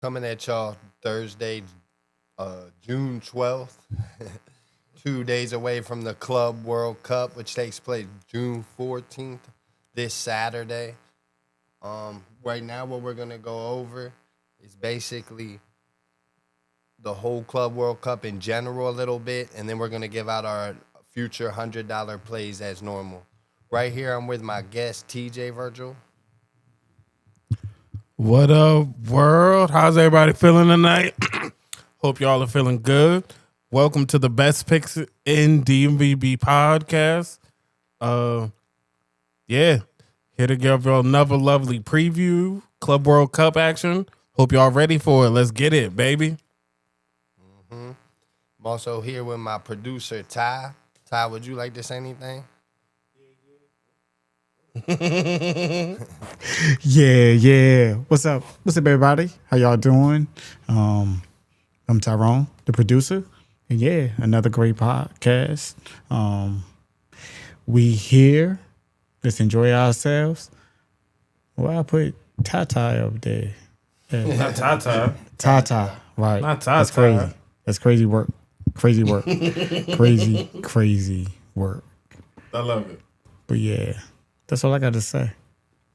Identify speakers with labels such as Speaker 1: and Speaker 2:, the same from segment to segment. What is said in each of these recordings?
Speaker 1: Coming at y'all Thursday, June 12th. 2 days away from the Club World Cup, which takes place June 14th, this Saturday. Right now, what we're going to go over is basically the whole Club World Cup in general a little bit, and then we're going to give out our future $100 plays as normal. Right here, I'm with my guest, TJ Virgil.
Speaker 2: What up, world? How's everybody feeling tonight? Hope y'all are feeling good. Welcome to the Best Picks in DMVB podcast. Uh, yeah, here to give y'all another lovely preview, Club World Cup action. Hope y'all ready for it. Let's get it, baby.
Speaker 1: I'm also here with my producer, Ty. Ty, would you like to say anything?
Speaker 3: Yeah. What's up, everybody? How y'all doing? I'm Tyrone, the producer, and yeah, another great podcast. We here. Let's enjoy ourselves. Well, I put Tata up there. Yeah.
Speaker 2: Not Tata.
Speaker 3: Tata, right?
Speaker 2: Not
Speaker 3: That's
Speaker 2: Tata.
Speaker 3: crazy. That's crazy work. Crazy work. crazy work.
Speaker 2: I love it.
Speaker 3: But yeah, that's all I got to say.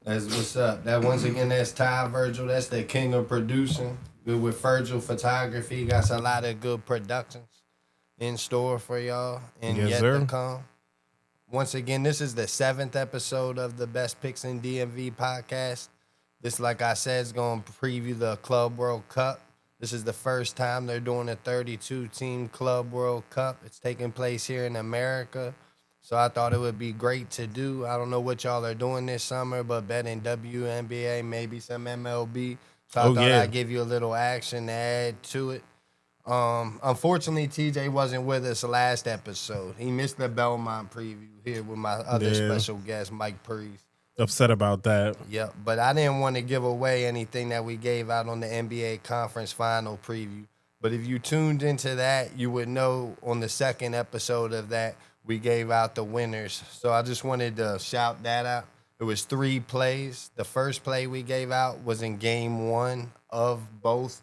Speaker 1: That's what's up. That once again, that's Ty Virgil. That's the king of producing. Good with Virgil Photography. Got a lot of good productions in store for y'all and
Speaker 2: Yes,
Speaker 1: yet
Speaker 2: sir.
Speaker 1: to come. Once again, this is the 7th episode of the Best Picks in DMV podcast. This, like I said, is going to preview the Club World Cup. This is the first time they're doing a 32-team Club World Cup. It's taking place here in America. So I thought it would be great to do. I don't know what y'all are doing this summer, but betting WNBA, maybe some MLB. So I
Speaker 2: Oh,
Speaker 1: thought
Speaker 2: yeah.
Speaker 1: I'd give you a little action to add to it. Unfortunately, TJ wasn't with us last episode. He missed the Belmont preview here with my other
Speaker 2: Yeah.
Speaker 1: special guest, Mike Priest.
Speaker 2: Upset about that.
Speaker 1: Yep, but I didn't want to give away anything that we gave out on the NBA conference final preview. But if you tuned into that, you would know on the second episode of that, we gave out the winners. So I just wanted to shout that out. It was 3 plays. The first play we gave out was in game 1 of both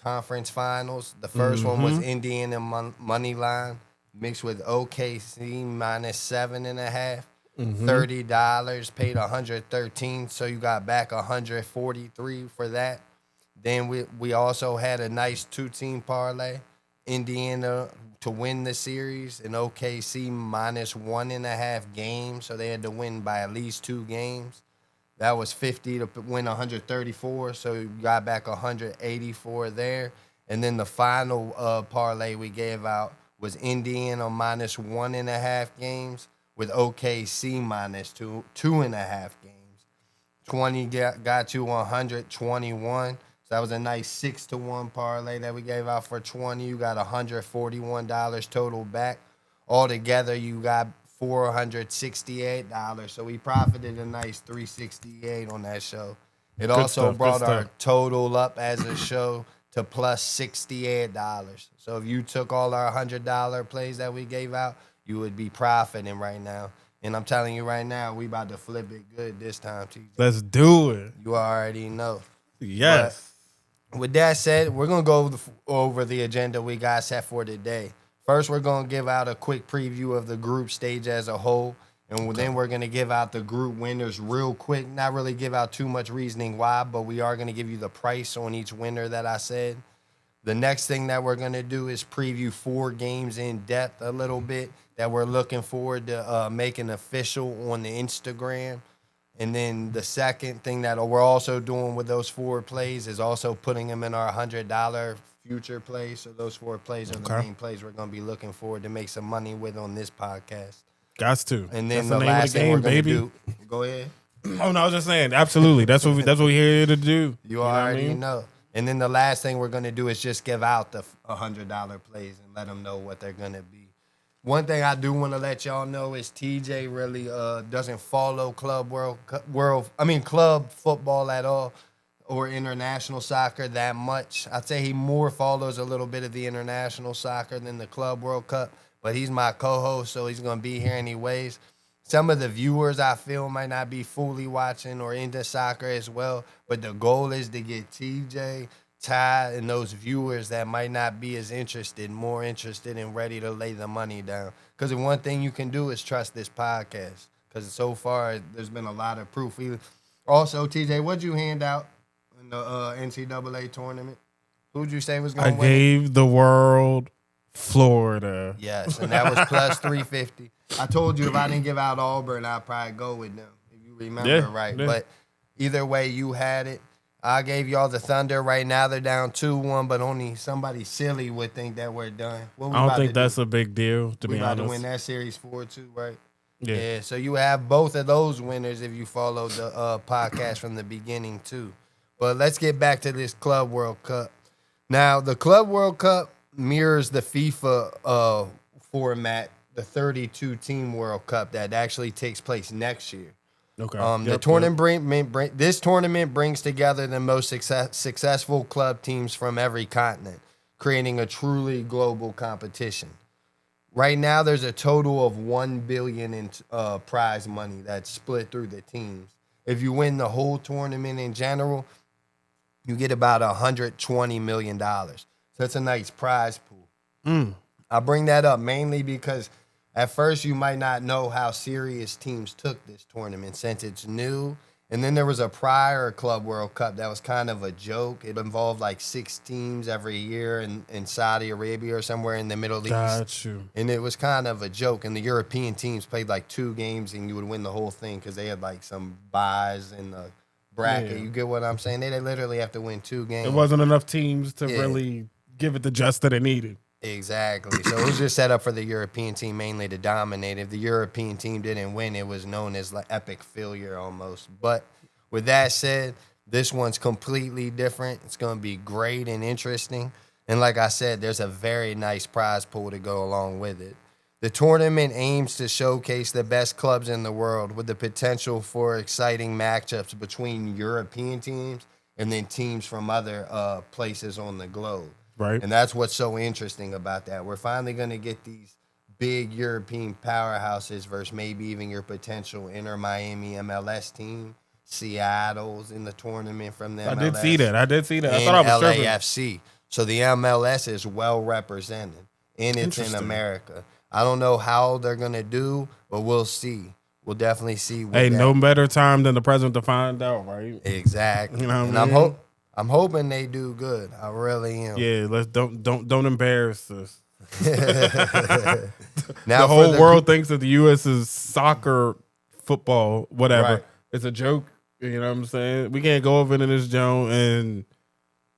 Speaker 1: conference finals. The first one was Indiana money line mixed with OKC minus 7.5. $30 paid 113, so you got back 143 for that. Then we also had a nice 2-team parlay. Indiana to win the series and OKC minus 1.5 games, so they had to win by at least 2 games. That was 50 to win 134, so you got back 184 there. And then the final parlay we gave out was Indiana minus 1.5 games with OKC minus 2.5 games. 20 got you 121. So that was a nice 6-to-1 parlay that we gave out for 20. You got $141 total back. Altogether, you got $468. So we profited a nice $368 on that show. It also
Speaker 2: stuff, good
Speaker 1: brought our
Speaker 2: stuff.
Speaker 1: total up as a show to plus $68. So if you took all our $100 plays that we gave out, you would be profiting right now. And I'm telling you right now, we about to flip it good this time, TJ.
Speaker 2: Let's do it.
Speaker 1: You already know.
Speaker 2: Yes.
Speaker 1: With that said, we're going to go over the agenda we got set for today. First, we're going to give out a quick preview of the group stage as a whole. And then we're going to give out the group winners real quick. Not really give out too much reasoning why, but we are going to give you the price on each winner that I said. The next thing that we're going to do is preview 4 games in depth a little bit that we're looking forward to making official on the Instagram. And then the second thing that we're also doing with those 4 plays is also putting them in our $100 future plays. So those 4 plays are the
Speaker 2: Okay.
Speaker 1: main plays we're going to be looking forward to make some money with on this podcast.
Speaker 2: Gots to.
Speaker 1: And
Speaker 2: That's
Speaker 1: then the
Speaker 2: name of
Speaker 1: last thing we're going to
Speaker 2: baby.
Speaker 1: do. Go ahead.
Speaker 2: Oh no, I was just saying. Absolutely. That's what we're here to do.
Speaker 1: You
Speaker 2: know what I
Speaker 1: already
Speaker 2: mean?
Speaker 1: know. And then the last thing we're going to do is just give out the $100 plays and let them know what they're going to be. One thing I do want to let y'all know is TJ really doesn't follow club football at all or international soccer that much. I'd say he more follows a little bit of the international soccer than the Club World Cup, but he's my co-host, so he's going to be here anyways. Some of the viewers I feel might not be fully watching or into soccer as well, but the goal is to get TJ Ty and those viewers that might not be as interested, more interested and ready to lay the money down. Because the one thing you can do is trust this podcast. Because so far, there's been a lot of proof. Also, TJ, what'd you hand out in the NCAA tournament? Who'd you say was
Speaker 2: I
Speaker 1: going to win?
Speaker 2: gave the world Florida.
Speaker 1: Yes, and that was plus 350. I told you if I didn't give out Auburn, I'd probably go with them, if you remember right.
Speaker 2: Yeah.
Speaker 1: But either way, you had it. I gave y'all the Thunder. Right now, they're down 2-1, but only somebody silly would think that we're done. What we
Speaker 2: I don't
Speaker 1: about
Speaker 2: think
Speaker 1: to
Speaker 2: that's
Speaker 1: do?
Speaker 2: a big deal, to
Speaker 1: We
Speaker 2: be
Speaker 1: about
Speaker 2: honest.
Speaker 1: to win that series 4-2, right?
Speaker 2: Yeah.
Speaker 1: So you have both of those winners if you follow the podcast from the beginning, too. But let's get back to this Club World Cup. Now, the Club World Cup mirrors the FIFA format, the 32-team World Cup that actually takes place next year.
Speaker 2: Okay.
Speaker 1: The tournament this tournament brings together the most successful club teams from every continent, creating a truly global competition. Right now, there's a total of $1 billion in prize money that's split through the teams. If you win the whole tournament in general, you get about $120 million. So that's a nice prize pool. I bring that up mainly because at first you might not know how serious teams took this tournament since it's new. And then there was a prior Club World Cup that was kind of a joke. It involved like 6 teams every year in Saudi Arabia or somewhere in the Middle East.
Speaker 2: Got you.
Speaker 1: And it was kind of a joke. And the European teams played like 2 games and you would win the whole thing because they had like some buys in the bracket.
Speaker 2: Yeah.
Speaker 1: You get what I'm saying? They literally have to win 2 games.
Speaker 2: It wasn't enough teams to
Speaker 1: Yeah.
Speaker 2: really give it the just that it needed.
Speaker 1: Exactly. So it was just set up for the European team mainly to dominate. If the European team didn't win, it was known as like epic failure almost. But with that said, this one's completely different. It's going to be great and interesting. And like I said, there's a very nice prize pool to go along with it. The tournament aims to showcase the best clubs in the world with the potential for exciting matchups between European teams and then teams from other places on the globe.
Speaker 2: Right.
Speaker 1: And that's what's so interesting about that. We're finally going to get these big European powerhouses versus maybe even your potential Inter Miami MLS team. Seattle's in the tournament from the MLS.
Speaker 2: I did see that. I
Speaker 1: And
Speaker 2: thought I was tripping.
Speaker 1: LAFC. So the MLS is well represented, and it's in
Speaker 2: Interesting.
Speaker 1: America. I don't know how they're going to do, but we'll see. We'll definitely see. with
Speaker 2: Hey,
Speaker 1: that.
Speaker 2: no better time than the present to find out, right?
Speaker 1: Exactly.
Speaker 2: You know what
Speaker 1: and
Speaker 2: I mean?
Speaker 1: I'm hoping they do good. I really am.
Speaker 2: Yeah, don't embarrass us.
Speaker 1: Now
Speaker 2: The
Speaker 1: for
Speaker 2: whole world thinks that the U.S. is soccer, football, whatever.
Speaker 1: Right.
Speaker 2: It's a joke. You know what I'm saying? We can't go over into this joint and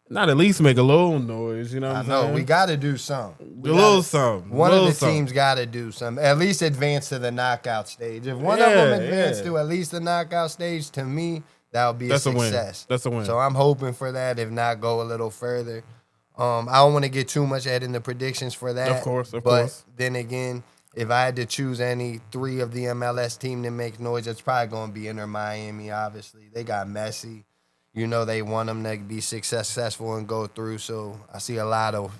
Speaker 2: not at least make a little noise. You know what
Speaker 1: I
Speaker 2: I'm
Speaker 1: know
Speaker 2: saying?
Speaker 1: we got to do something.
Speaker 2: a little something.
Speaker 1: One of
Speaker 2: little
Speaker 1: the
Speaker 2: something.
Speaker 1: teams got to do something. At least advance to the knockout stage. If one of them advance to at least the knockout stage, to me, that would be
Speaker 2: That's
Speaker 1: a
Speaker 2: a win.
Speaker 1: success.
Speaker 2: That's a win.
Speaker 1: So I'm hoping for that. If not, go a little further. I don't want to get too much ahead in the predictions for that.
Speaker 2: Of course.
Speaker 1: But then again, if I had to choose any 3 of the MLS team to make noise, it's probably going to be Inter Miami, obviously. They got Messi. You know they want them to be successful and go through. So I see a lot of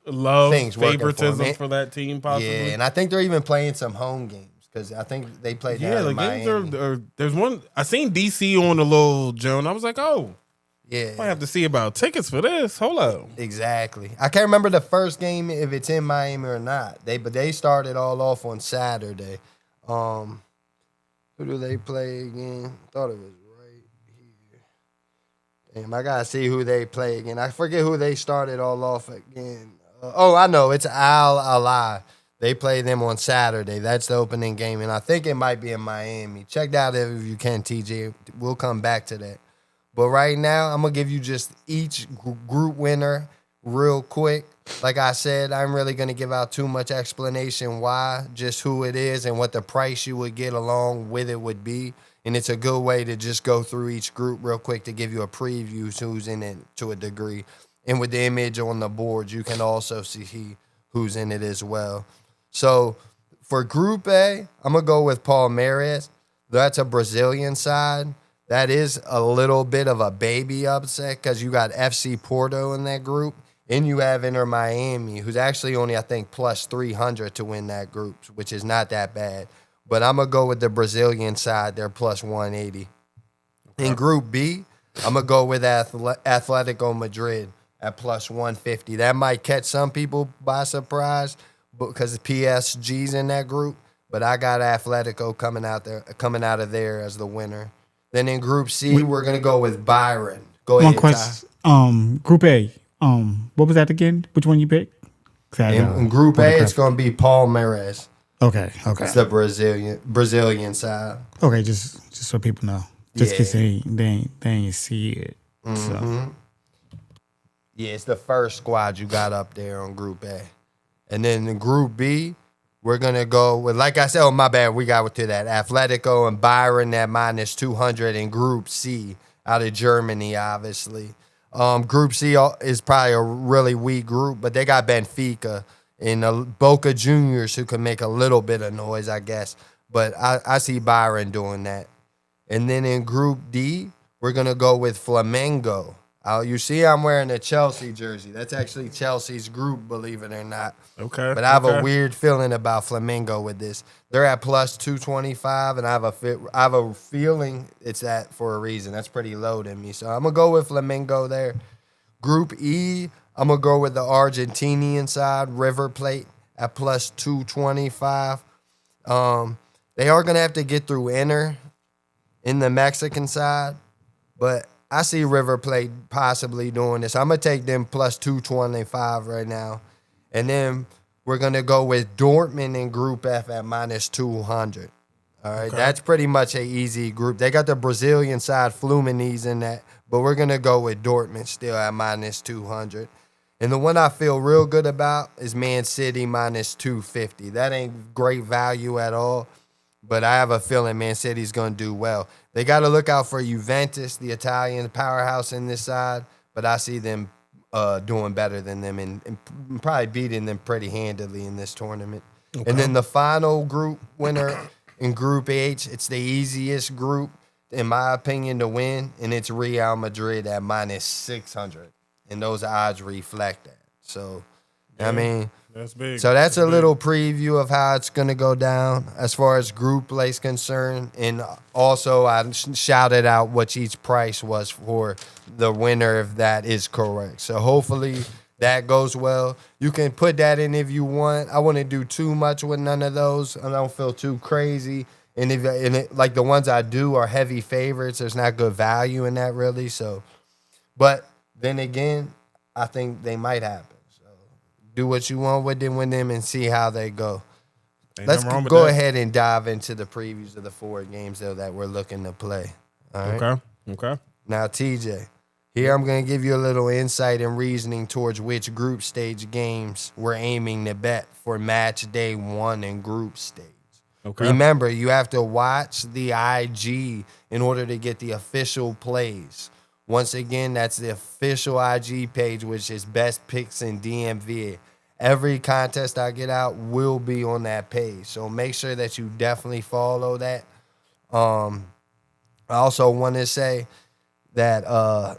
Speaker 2: Love,
Speaker 1: things working for
Speaker 2: favoritism
Speaker 1: me.
Speaker 2: for that team, possibly.
Speaker 1: yeah, and I think they're even playing some home games because I think they played
Speaker 2: Yeah,
Speaker 1: down
Speaker 2: the
Speaker 1: in
Speaker 2: games
Speaker 1: Miami.
Speaker 2: are. There's one. I seen DC on the little Joan. I was like, oh, I
Speaker 1: Yeah,
Speaker 2: have to see about tickets for this. Hold up.
Speaker 1: exactly. I can't remember the first game if it's in Miami or not. But they started all off on Saturday. Who do they play again? Thought it was right here. Damn, I gotta see who they play again. I forget who they started all off again. I know it's Al Alai. They play them on Saturday. That's the opening game, and I think it might be in Miami. Check that out if you can, TJ. We'll come back to that. But right now, I'm going to give you just each group winner real quick. Like I said, I'm really going to give out too much explanation why, just who it is and what the price you would get along with it would be. And it's a good way to just go through each group real quick to give you a preview who's in it to a degree. And with the image on the board, you can also see who's in it as well. So for Group A, I'm going to go with Palmeiras. That's a Brazilian side. That is a little bit of a baby upset because you got FC Porto in that group, and you have Inter Miami, who's actually only, I think, plus 300 to win that group, which is not that bad. But I'm going to go with the Brazilian side. They're plus 180. In Group B, I'm going to go with Atletico Madrid at plus 150. That might catch some people by surprise because PSG's in that group, but I got Atletico coming out of there as the winner. Then in Group C, we're going to go with Byron. Go
Speaker 3: One
Speaker 1: ahead,
Speaker 3: question. Group A. What was that again? Which one you picked?
Speaker 1: In Group A, it's going to be Palmeiras.
Speaker 3: Okay.
Speaker 1: It's the Brazilian side.
Speaker 3: Okay, just so people know. Just because they ain't see it. So.
Speaker 1: Yeah, it's the first squad you got up there on Group A. And then in Group B, we're going to go with, like I said, my bad, we got to that. Atletico and Byron at minus 200 in Group C out of Germany, obviously. Group C is probably a really weak group, but they got Benfica and Boca Juniors who can make a little bit of noise, I guess. But I see Byron doing that. And then in Group D, we're going to go with Flamengo. You see I'm wearing a Chelsea jersey. That's actually Chelsea's group, believe it or not.
Speaker 2: Okay.
Speaker 1: But I have a weird feeling about Flamengo with this. They're at plus 225, and I have a feeling it's that for a reason. That's pretty low to me. So I'm going to go with Flamengo there. Group E, I'm going to go with the Argentinian side, River Plate, at plus 225. They are going to have to get through Inter in the Mexican side, but I see River Plate possibly doing this. I'm going to take them plus 225 right now. And then we're going to go with Dortmund in Group F at minus 200. All right, That's pretty much an easy group. They got the Brazilian side, Fluminense in that, but we're going to go with Dortmund still at minus 200. And the one I feel real good about is Man City minus 250. That ain't great value at all, but I have a feeling Man City's going to do well. They got to look out for Juventus, the Italian powerhouse in this side, but I see them doing better than them and probably beating them pretty handily in this tournament. Okay. And then the final group winner in Group H, it's the easiest group, in my opinion, to win, and it's Real Madrid at minus 600. And those odds reflect that. So, I mean,
Speaker 2: that's big.
Speaker 1: So that's a little preview of how it's going to go down as far as group play is concerned. And also, I shouted out what each price was for the winner if that is correct. So hopefully that goes well. You can put that in if you want. I wouldn't do too much with none of those. I don't feel too crazy. And like the ones I do are heavy favorites. There's not good value in that really. So, but then again, I think they might happen. Do what you want with them and see how they go. Let's go ahead and dive into the previews of the 4 games, though, that we're looking to play. All right?
Speaker 2: Okay.
Speaker 1: Now, TJ, here I'm going to give you a little insight and reasoning towards which group stage games we're aiming to bet for match day 1 in group stage. Okay. Remember, you have to watch the IG in order to get the official plays. Once again, that's the official IG page, which is Best Picks in DMV. Every contest I get out will be on that page. So make sure that you definitely follow that. I also want to say that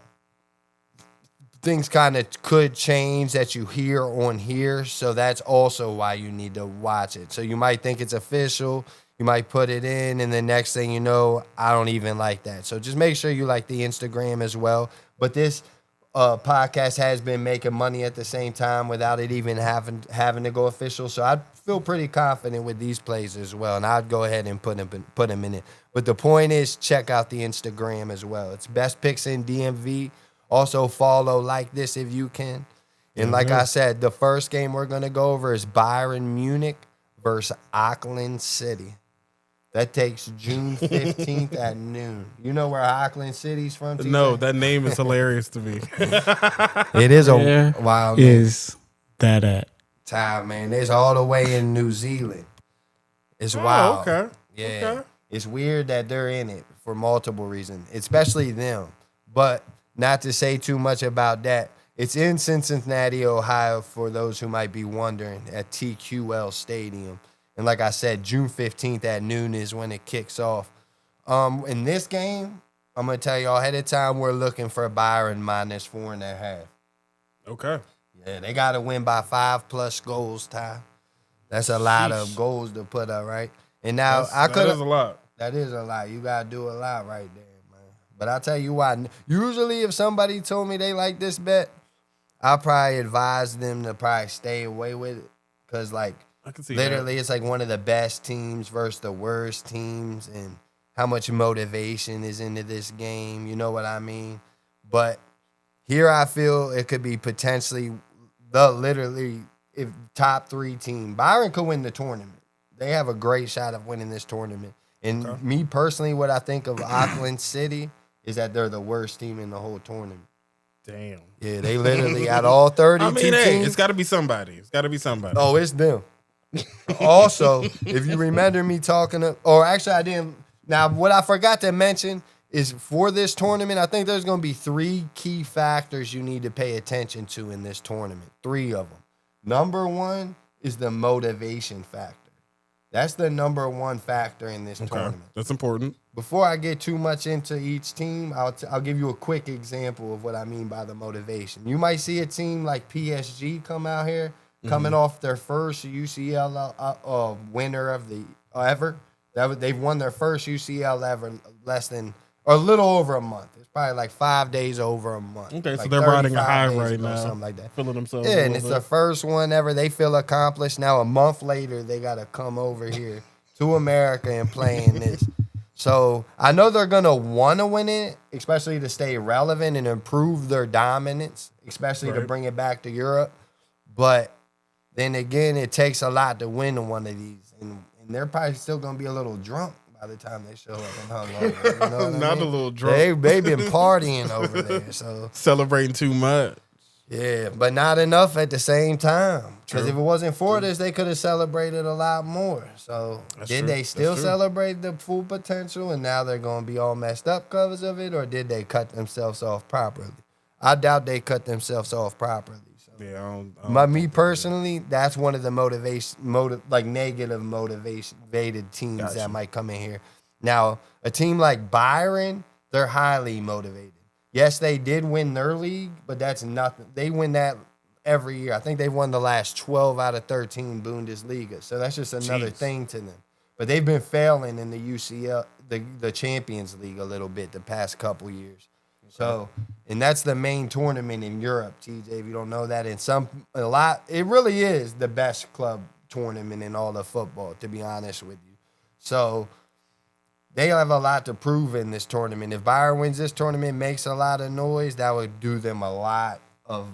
Speaker 1: things kind of could change that you hear on here. So that's also why you need to watch it. So you might think it's official. You might put it in, and the next thing you know, I don't even like that. So just make sure you like the Instagram as well. But this podcast has been making money at the same time without it even having to go official. So I feel pretty confident with these plays as well, and I'd go ahead and put them in it. But the point is, check out the Instagram as well. It's Best Picks in DMV. Also follow like this if you can. And like I said, the first game we're going to go over is Bayern Munich versus Auckland City. That takes June 15th at noon. You know where Auckland City's from, TJ?
Speaker 2: No, that name is hilarious to me.
Speaker 1: It is a wild name.
Speaker 3: Is that at?
Speaker 1: Time, man. It's all the way in New Zealand. It's wild.
Speaker 2: Okay.
Speaker 1: Yeah.
Speaker 2: Okay.
Speaker 1: It's weird that they're in it for multiple reasons, especially them. But not to say too much about that. It's in Cincinnati, Ohio, for those who might be wondering, at TQL Stadium. And like I said, June 15th at noon is when it kicks off. In this game, I'm going to tell you all ahead of time, we're looking for Bayern minus 4.5.
Speaker 2: Okay.
Speaker 1: Yeah, they got to win by 5+ goals, Ty. That's a lot of goals to put up, right? And now
Speaker 2: that is a lot.
Speaker 1: That is a lot. You got to do a lot right there, man. But I'll tell you why. Usually, if somebody told me they like this bet, I'll probably advise them to probably stay away with it. Because, like,
Speaker 2: I can see
Speaker 1: literally, it's like one of the best teams versus the worst teams, and how much motivation is into this game. You know what I mean? But here I feel it could be potentially literally if top 3 team. Byron could win the tournament. They have a great shot of winning this tournament. And me personally, what I think of Auckland City is that they're the worst team in the whole tournament.
Speaker 2: Damn.
Speaker 1: Yeah, they literally out of all 32
Speaker 2: I mean, hey,
Speaker 1: teams.
Speaker 2: it's got to be somebody. It's got to be somebody.
Speaker 1: Oh, it's them. Also, if you remember me talking to, or actually I didn't. Now, what I forgot to mention is for this tournament, I think there's going to be 3 key factors you need to pay attention to in this tournament. 3 of them. Number 1 is the motivation factor. That's the number 1 factor in this tournament.
Speaker 2: That's important.
Speaker 1: Before I get too much into each team, I'll give you a quick example of what I mean by the motivation. You might see a team like PSG come out here, coming off their first UCL winner of the ever. They've won their first UCL ever less than or a little over a month. It's probably like 5 days over a month.
Speaker 2: Okay,
Speaker 1: like
Speaker 2: so they're riding a
Speaker 1: 35
Speaker 2: high
Speaker 1: days
Speaker 2: right
Speaker 1: ago,
Speaker 2: now.
Speaker 1: something like that.
Speaker 2: Feeling themselves.
Speaker 1: Yeah,
Speaker 2: a
Speaker 1: and
Speaker 2: little
Speaker 1: it's
Speaker 2: bit.
Speaker 1: the first one ever. They feel accomplished. Now a month later, they got to come over here to America and play in this. So I know they're gonna want to win it, especially to stay relevant and improve their dominance, especially to
Speaker 2: Right.
Speaker 1: bring it back to Europe. But then again, it takes a lot to win one of these, and they're probably still gonna be a little drunk by the time they show up and hungover. You know what
Speaker 2: Not
Speaker 1: I mean?
Speaker 2: a little drunk.
Speaker 1: They been partying over there, so
Speaker 2: Celebrating too much.
Speaker 1: yeah, but not enough at the same time. Because
Speaker 2: True.
Speaker 1: if it wasn't for this, they could have celebrated a lot more. So
Speaker 2: That's
Speaker 1: did
Speaker 2: true.
Speaker 1: they still
Speaker 2: That's true.
Speaker 1: celebrate the full potential and now they're going to be all messed up because of it? Or did they cut themselves off properly? I doubt they cut themselves off properly. So.
Speaker 2: Yeah, I don't
Speaker 1: But
Speaker 2: think
Speaker 1: me
Speaker 2: they did.
Speaker 1: personally, that's one of the negative motivated teams
Speaker 2: Gotcha.
Speaker 1: that might come in here. Now, a team like Byron, they're highly motivated. Yes, they did win their league, but that's nothing. They win that every year. I think they won the last 12 out of 13 Bundesliga. So that's just another
Speaker 2: Jeez.
Speaker 1: thing to them. But they've been failing in the UCL, the Champions League a little bit the past couple years. So, and that's the main tournament in Europe, TJ, if you don't know that. And it really is the best club tournament in all of football, to be honest with you. So, they have a lot to prove in this tournament. If Bayern wins this tournament, makes a lot of noise, that would do them a lot of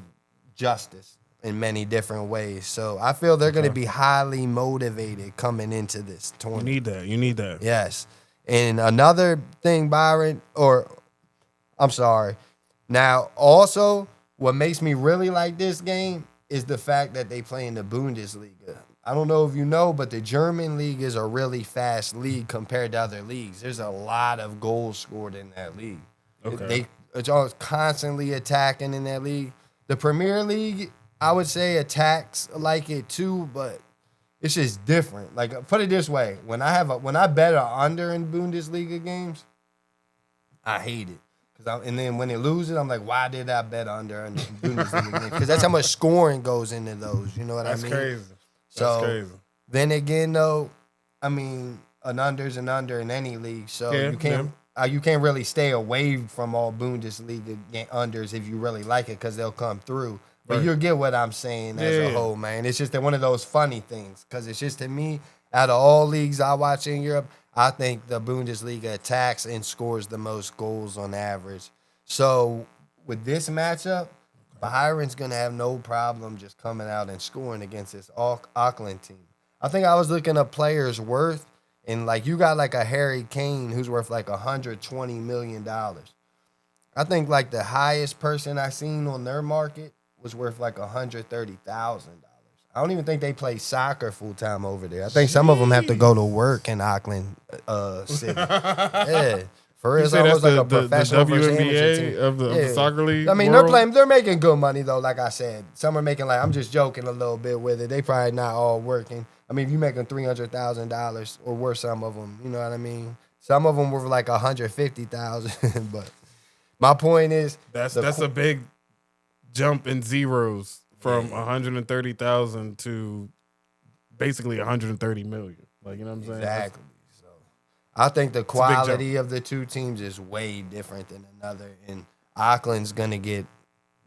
Speaker 1: justice in many different ways. So I feel they're going to be highly motivated coming into this
Speaker 2: You
Speaker 1: tournament.
Speaker 2: need that. You need that.
Speaker 1: Yes. And another thing, I'm sorry. Now, also, what makes me really like this game is the fact that they play in the Bundesliga. I don't know if you know, but the German league is a really fast league compared to other leagues. There's a lot of goals scored in that league.
Speaker 2: Okay.
Speaker 1: It's always constantly attacking in that league. The Premier League, I would say, attacks like it too, but it's just different. Like, put it this way: when I bet a under in Bundesliga games, I hate it. And then when it loses, I'm like, why did I bet under in Bundesliga games? Because that's how much scoring goes into those. You know what
Speaker 2: That's
Speaker 1: I mean?
Speaker 2: crazy.
Speaker 1: So
Speaker 2: That's crazy.
Speaker 1: then again, though, I mean, an under's an under in any league, so
Speaker 2: Yeah,
Speaker 1: you can't really stay away from all Bundesliga unders if you really like it because they'll come through. But
Speaker 2: Right.
Speaker 1: you'll get what I'm saying as a
Speaker 2: Yeah.
Speaker 1: whole, man. It's just that one of those funny things because it's just to me, out of all leagues I watch in Europe, I think the Bundesliga attacks and scores the most goals on average. So with this matchup, Byron's going to have no problem just coming out and scoring against this Auckland team. I think I was looking up players' worth, and like you got like a Harry Kane who's worth like $120 million. I think like the highest person I seen on their market was worth like $130,000. I don't even think they play soccer full time over there. I think some of them have to go to work in Auckland City. Yeah. For real,
Speaker 2: You
Speaker 1: it's
Speaker 2: say that's
Speaker 1: almost like a
Speaker 2: the
Speaker 1: professional versus amateur
Speaker 2: WNBA
Speaker 1: team.
Speaker 2: of the soccer league
Speaker 1: I mean,
Speaker 2: world?
Speaker 1: they're making good money though. Like I said, some are making like I'm just joking a little bit with it. They probably not all working. I mean, if you making $300,000 or worse, some of them, you know what I mean. Some of them were like $150,000. But my point is,
Speaker 2: That's a big jump in zeros from 130,000 to basically 130 million. Like, you know what I'm saying?
Speaker 1: exactly. So I think the
Speaker 2: big
Speaker 1: quality of the two teams is way different than another, and Auckland's gonna get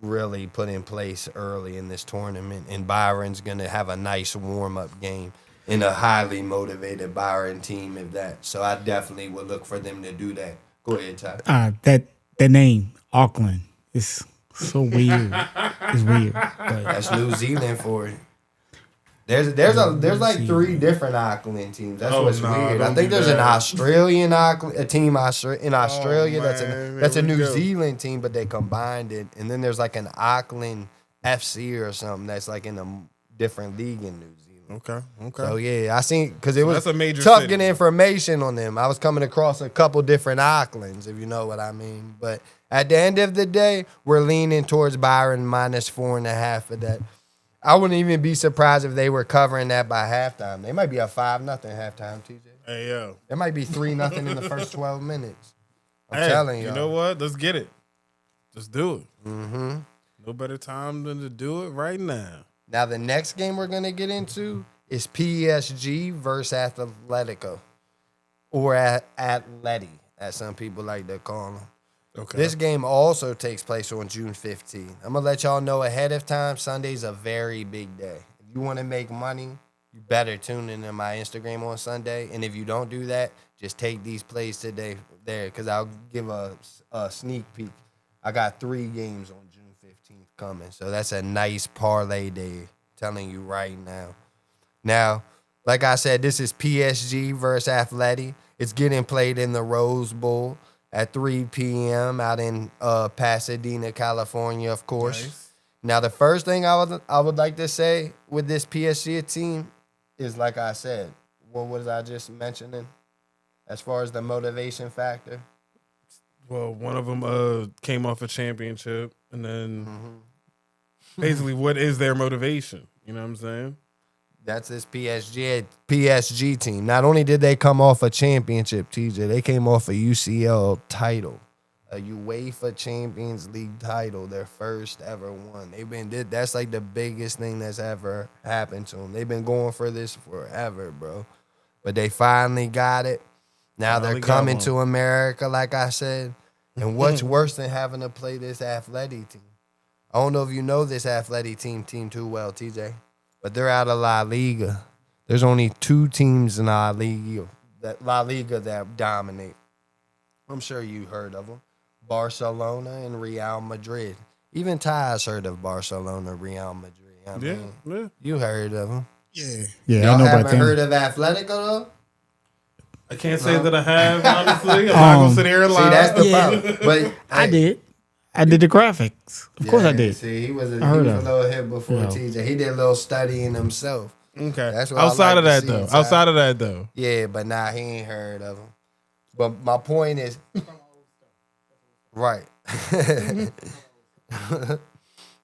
Speaker 1: really put in place early in this tournament, and Byron's gonna have a nice warm up game in a highly motivated Byron team. If that, so I definitely would look for them to do that. Go ahead, Ty.
Speaker 3: That name Auckland is so weird. It's weird. But
Speaker 1: That's New Zealand for it. There's like 3 different Auckland teams. That's what's weird. I
Speaker 2: don't
Speaker 1: think
Speaker 2: do
Speaker 1: there's an
Speaker 2: that.
Speaker 1: Australian Auckland, a team in Australia
Speaker 2: man,
Speaker 1: that's a
Speaker 2: here we
Speaker 1: New
Speaker 2: go.
Speaker 1: Zealand team, but they combined it. And then there's like an Auckland FC or something that's like in a different league in New Zealand.
Speaker 2: Okay.
Speaker 1: So yeah, I seen because it was
Speaker 2: that's a major
Speaker 1: tough
Speaker 2: city.
Speaker 1: getting information on them. I was coming across a couple different Aucklands, if you know what I mean. But at the end of the day, we're leaning towards Byron -4.5 of that. I wouldn't even be surprised if they were covering that by halftime. They might be a 5-0 halftime, TJ.
Speaker 2: Hey, yo.
Speaker 1: It might be 3-0 in the first 12 minutes. I'm
Speaker 2: Hey,
Speaker 1: telling
Speaker 2: you
Speaker 1: you.
Speaker 2: know what? Let's get it. Let's do it.
Speaker 1: Mm-hmm.
Speaker 2: No better time than to do it right now.
Speaker 1: Now, the next game we're going to get into is PSG versus Atletico, or Atleti, as some people like to call them.
Speaker 2: Okay.
Speaker 1: This game also takes place on June 15th. I'm going to let y'all know ahead of time, Sunday's a very big day. If you want to make money, you better tune in to my Instagram on Sunday. And if you don't do that, just take these plays today there, because I'll give a sneak peek. I got 3 games on June 15th coming. So that's a nice parlay day, telling you right now. Now, like I said, this is PSG versus Atleti. It's getting played in the Rose Bowl at 3 p.m. out in Pasadena, California, of course.
Speaker 2: Nice.
Speaker 1: Now, the first thing I would like to say with this PSG team is, like I said, what was I just mentioning as far as the motivation factor?
Speaker 2: Well, one of them came off a championship, and then basically, what is their motivation? You know what I'm saying?
Speaker 1: That's this PSG team. Not only did they come off a championship, TJ, they came off a UCL title, a UEFA Champions League title, their first ever one. That's like the biggest thing that's ever happened to them. They've been going for this forever, bro. But they finally got it. Now they're
Speaker 2: Finally got
Speaker 1: coming
Speaker 2: one.
Speaker 1: to America, like I said. And what's worse than having to play this Atleti team? I don't know if you know this Atleti team too well, TJ. But they're out of La Liga. There's only 2 teams in La Liga that dominate. I'm sure you heard of them. Barcelona and Real Madrid. Even Ty's heard of Barcelona, Real Madrid. I mean,
Speaker 2: Yeah.
Speaker 1: you heard of them.
Speaker 3: yeah,
Speaker 1: Y'all
Speaker 3: I know about
Speaker 1: haven't
Speaker 3: them.
Speaker 1: heard of Atletico, though?
Speaker 2: I can't say that I have, honestly. I'm not going to sit here and
Speaker 1: See,
Speaker 2: lie.
Speaker 1: that's the
Speaker 3: Yeah.
Speaker 1: problem. But
Speaker 3: I did. I did the graphics. Of course I did.
Speaker 1: See, he was a
Speaker 3: heard of
Speaker 1: little ahead before
Speaker 3: Yeah.
Speaker 1: TJ. He did a little studying himself.
Speaker 2: Okay.
Speaker 1: That's what I
Speaker 2: outside
Speaker 1: like
Speaker 2: of
Speaker 1: to
Speaker 2: that,
Speaker 1: see
Speaker 2: though.
Speaker 1: inside.
Speaker 2: Outside of that, though.
Speaker 1: Yeah, but nah, he ain't heard of him. But my point is, right.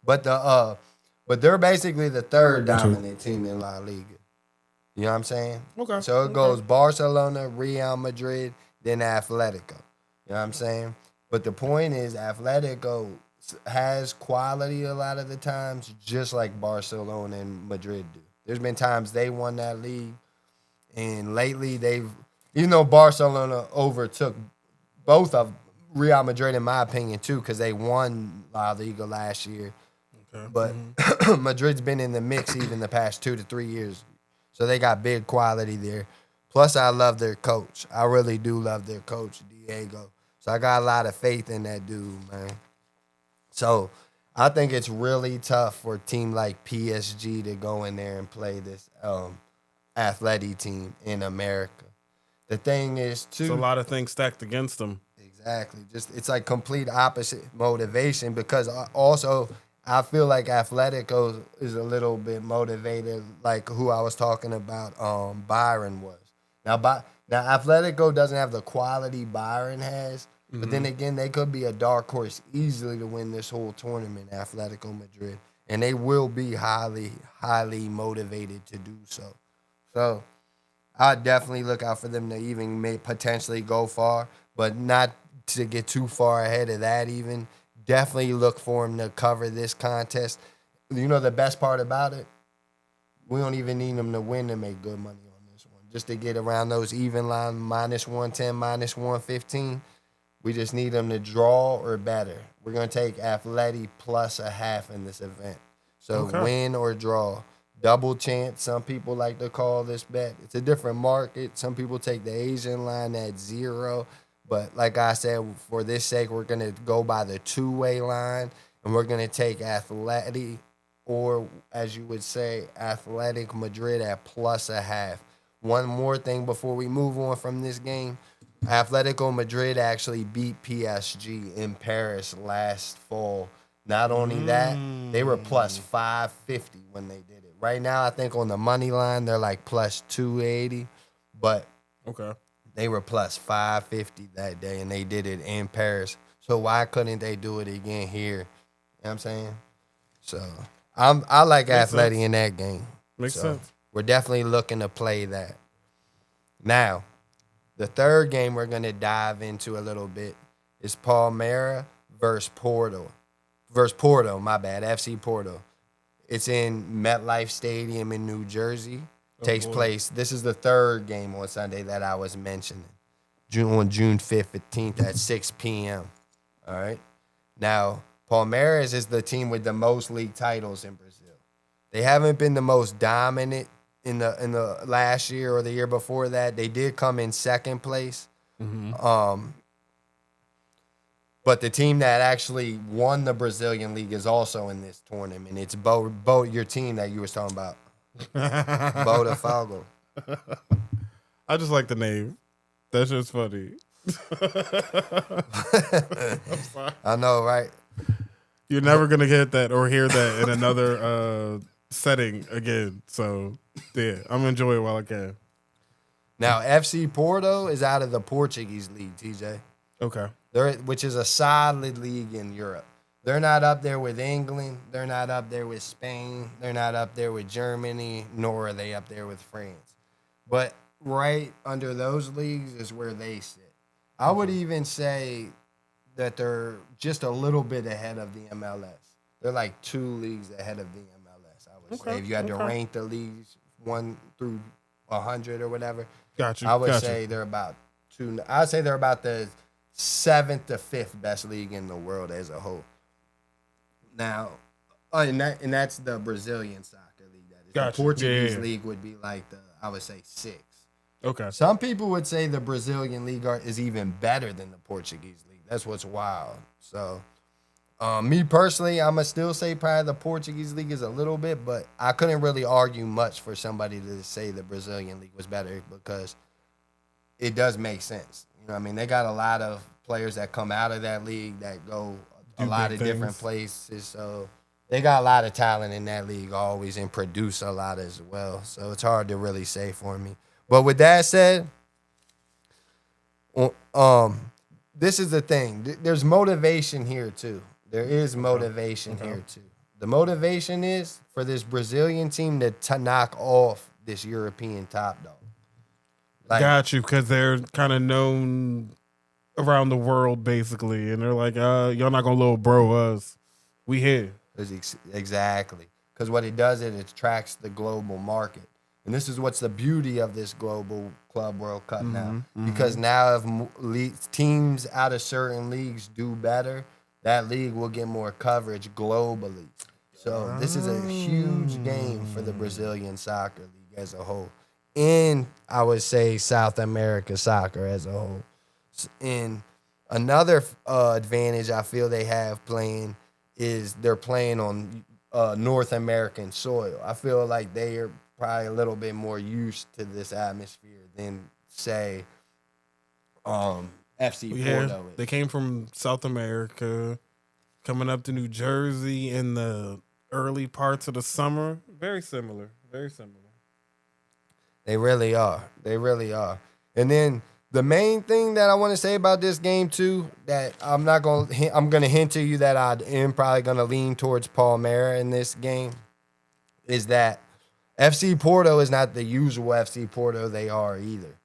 Speaker 1: But they're basically the third dominant team in La Liga. You know what I'm saying?
Speaker 2: Okay.
Speaker 1: So it goes Barcelona, Real Madrid, then Atletico. You know what I'm saying? But the point is, Atletico has quality a lot of the times, just like Barcelona and Madrid do. There's been times they won that league, and lately even though Barcelona overtook both of Real Madrid, in my opinion, too, because they won La Liga last year.
Speaker 2: Okay.
Speaker 1: But Madrid's been in the mix even the past 2 to 3 years. So they got big quality there. Plus, I love their coach. I really do love their coach, Diego. So I got a lot of faith in that dude, man. So I think it's really tough for a team like PSG to go in there and play this Atleti team in America. The thing is, too.
Speaker 2: It's a lot of things stacked against them.
Speaker 1: Exactly. Just it's like complete opposite motivation, because also I feel like Atletico is a little bit motivated, like who I was talking about, Byron was. Now Atletico doesn't have the quality Byron has, but then again, they could be a dark horse easily to win this whole tournament, Atletico Madrid, and they will be highly, highly motivated to do so. So I'd definitely look out for them to even potentially go far, but not to get too far ahead of that even. Definitely look for them to cover this contest. You know the best part about it? We don't even need them to win to make good money on this one. just to get around those even line -110, -115. We just need them to draw or better. We're going to take Athletic plus a half in this event. So
Speaker 2: Okay.
Speaker 1: win or draw. Double chance, some people like to call this bet. It's a different market. Some people take the Asian line at 0. But like I said, for this sake, we're going to go by the two-way line. And we're going to take Athletic, or as you would say, Athletic Madrid at plus a half. One more thing before we move on from this game. Atletico Madrid actually beat PSG in Paris last fall. Not only that, they were plus 550 when they did it. Right now, I think on the money line, they're like plus 280, but
Speaker 2: Okay.
Speaker 1: they were plus 550 that day, and they did it in Paris. So why couldn't they do it again here? You know what I'm saying? So I like
Speaker 2: Makes
Speaker 1: Athletic
Speaker 2: sense.
Speaker 1: in that game.
Speaker 2: Makes
Speaker 1: So
Speaker 2: sense.
Speaker 1: we're definitely looking to play that. Now, the third game we're going to dive into a little bit is Palmeiras versus Porto. FC Porto. It's in MetLife Stadium in New Jersey. Takes
Speaker 2: boy.
Speaker 1: place. This is the third game on Sunday that I was mentioning. On June 15th at 6 p.m. All right. Now, Palmeiras is the team with the most league titles in Brazil. They haven't been the most dominant in the last year or the year before that. They did come in second place. But the team that actually won the Brazilian league is also in this tournament. It's your team that you was talking about. Botafogo.
Speaker 2: I just like the name. That's just funny.
Speaker 1: I know, right?
Speaker 2: You're never gonna get that or hear that in another setting again. So yeah, I'm gonna enjoy it while I can.
Speaker 1: Now, FC Porto is out of the Portuguese league, TJ.
Speaker 2: Okay.
Speaker 1: Which is a solid league in Europe. They're not up there with England. They're not up there with Spain. They're not up there with Germany, nor are they up there with France. But right under those leagues is where they sit. I would even say that they're just a little bit ahead of the MLS. They're like 2 leagues ahead of the MLS, I would say. If you had to rank the leagues 1 through 100 or whatever,
Speaker 2: Got you.
Speaker 1: I would
Speaker 2: Got
Speaker 1: say
Speaker 2: you.
Speaker 1: they're about 2. I'd say they're about the 7th to 5th best league in the world as a whole. Now, and that's the Brazilian soccer league. That is
Speaker 2: Gotcha.
Speaker 1: the Portuguese
Speaker 2: Yeah.
Speaker 1: league would be like I would say 6.
Speaker 2: Okay.
Speaker 1: Some people would say the Brazilian league is even better than the Portuguese league. That's what's wild. So, me personally, I'm gonna still say probably the Portuguese league is a little bit, but I couldn't really argue much for somebody to say the Brazilian league was better because it does make sense. You know what I mean? They got a lot of players that come out of that league that go a
Speaker 2: Do
Speaker 1: lot
Speaker 2: big
Speaker 1: of different
Speaker 2: things.
Speaker 1: places. So they got a lot of talent in that league always and produce a lot as well. So it's hard to really say for me. But with that said, this is the thing. There's motivation here too. There is motivation here too. The motivation is for this Brazilian team to knock off this European top dog. Like,
Speaker 2: Got you, because they're kind of known around the world basically, and they're like, y'all not gonna little bro us. We here.
Speaker 1: Exactly. Because what it does, it attracts the global market. And this is what's the beauty of this global Club World Cup now. Because now if teams out of certain leagues do better, that league will get more coverage globally. So this is a huge game for the Brazilian soccer league as a whole. And I would say South America soccer as a whole. And another advantage I feel they have playing is they're playing on North American soil. I feel like they are probably a little bit more used to this atmosphere than, say, FC
Speaker 2: Yeah,
Speaker 1: Porto is.
Speaker 2: they came from South America, coming up to New Jersey in the early parts of the summer. Very similar. Very similar.
Speaker 1: They really are. They really are. And then the main thing that I want to say about this game too, that I'm gonna hint to you that I am probably gonna lean towards Palmeiras in this game, is that FC Porto is not the usual FC Porto they are either.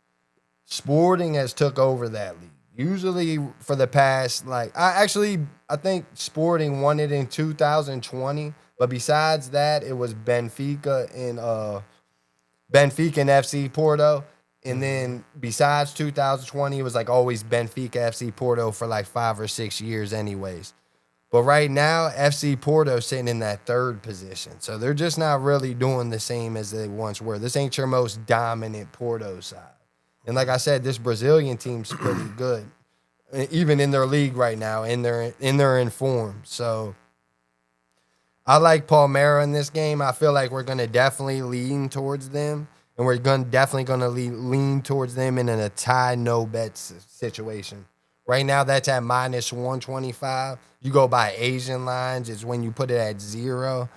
Speaker 1: Sporting has took over that league. Usually for the past, I think Sporting won it in 2020, but besides that, it was Benfica and FC Porto. And then besides 2020, it was like always Benfica, FC Porto for like 5 or 6 years anyways. But right now, FC Porto sitting in that third position. So they're just not really doing the same as they once were. This ain't your most dominant Porto side. And like I said, this Brazilian team's pretty good, even in their league right now, and they're in form. So I like Palmeiras in this game. I feel like we're going to definitely lean towards them, and we're definitely going to lean towards them in a tie no bet situation. Right now, that's at minus 125. You go by Asian lines, it's when you put it at 0.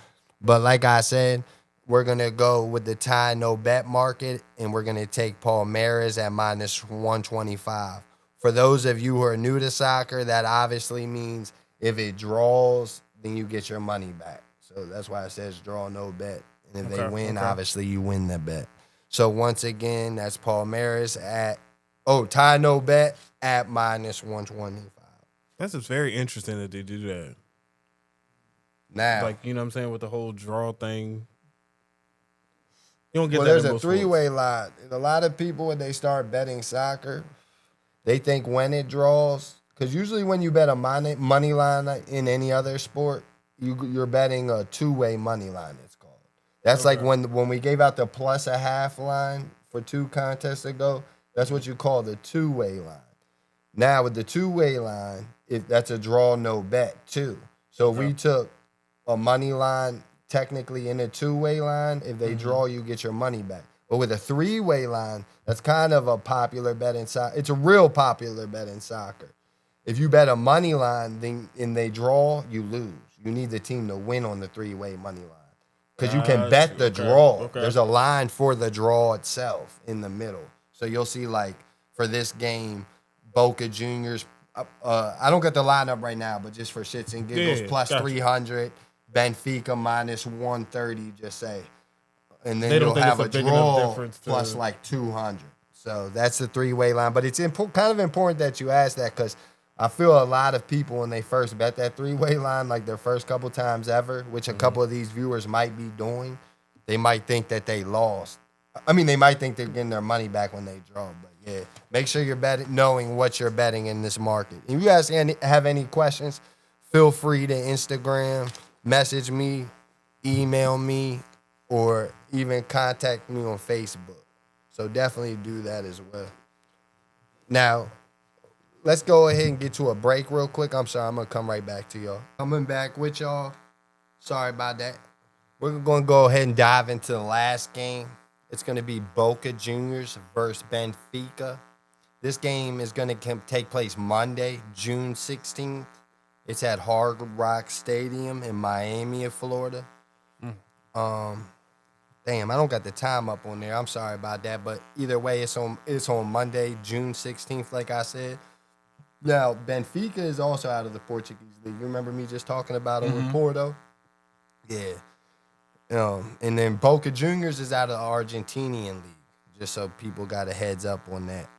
Speaker 1: But like I said, we're going to go with the tie no bet market, and we're going to take Palmeiras at minus 125. For those of you who are new to soccer, that obviously means if it draws, then you get your money back. So that's why it says draw no bet. And if they win, obviously you win the bet. So once again, that's Palmeiras at tie no bet at minus 125.
Speaker 2: That's just very interesting that they do that.
Speaker 1: Now,
Speaker 2: Like, you know what I'm saying, with the whole draw thing. You don't get
Speaker 1: well,
Speaker 2: that
Speaker 1: there's
Speaker 2: in
Speaker 1: a
Speaker 2: most
Speaker 1: three-way line. And a lot of people, when they start betting soccer, they think when it draws, because usually when you bet a money line in any other sport, you're betting a two-way money line, it's called. That's like when we gave out the plus a half line for 2 contests ago, that's what you call the two-way line. Now, with the two-way line, that's a draw no bet, too. So if we took a money line technically in a two-way line, if they draw, you get your money back. But with a three-way line, that's kind of a popular bet in soccer. It's a real popular bet in soccer. If you bet a money line and they draw, you lose. You need the team to win on the three-way money line. Because you can bet the draw.
Speaker 2: Okay.
Speaker 1: There's a line for the draw itself in the middle. So you'll see, like, for this game, Boca Juniors, I don't get the lineup right now, but just for shits and giggles, plus 300, Benfica minus 130, just say. And then you'll have a draw plus like 200. So that's the three-way line. But it's kind of important that you ask that, because I feel a lot of people, when they first bet that three-way line, like their first couple times ever, which a couple of these viewers might be doing, they might think that they lost. I mean, they might think they're getting their money back when they draw. But, yeah, make sure you're knowing what you're betting in this market. If you guys have any questions, feel free to Instagram, message me, email me, or even contact me on Facebook. So definitely do that as well. Now, let's go ahead and get to a break real quick. I'm sorry, I'm going to come right back to y'all. Coming back with y'all. Sorry about that. We're going to go ahead and dive into the last game. It's going to be Boca Juniors versus Benfica. This game is going to take place Monday, June 16th. It's at Hard Rock Stadium in Miami, Florida. Damn, I don't got the time up on there. I'm sorry about that. But either way, it's on Monday, June 16th, like I said. Now, Benfica is also out of the Portuguese league. You remember me just talking about them with Porto? Yeah. And then Boca Juniors is out of the Argentinian league, just so people got a heads up on that.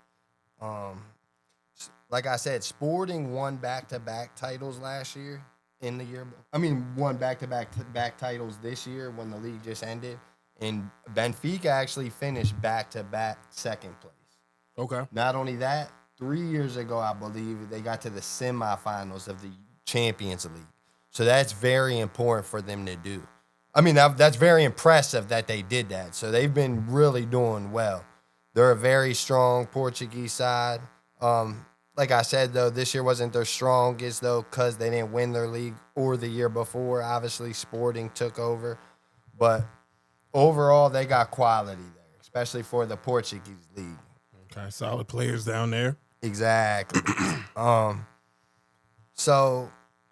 Speaker 1: Like I said, Sporting won back-to-back titles last year won back-to-back titles this year when the league just ended. And Benfica actually finished back-to-back second place. Okay. Not only that, 3 years ago, I believe, they got to the semifinals of the Champions League. So that's very important for them to do. I mean, that's very impressive that they did that. So they've been really doing well. They're a very strong Portuguese side. Like I said, though, this year wasn't their strongest, though, because they didn't win their league or the year before. Obviously, Sporting took over. But overall, they got quality there, especially for the Portuguese league.
Speaker 2: Okay, solid players down there.
Speaker 1: Exactly. So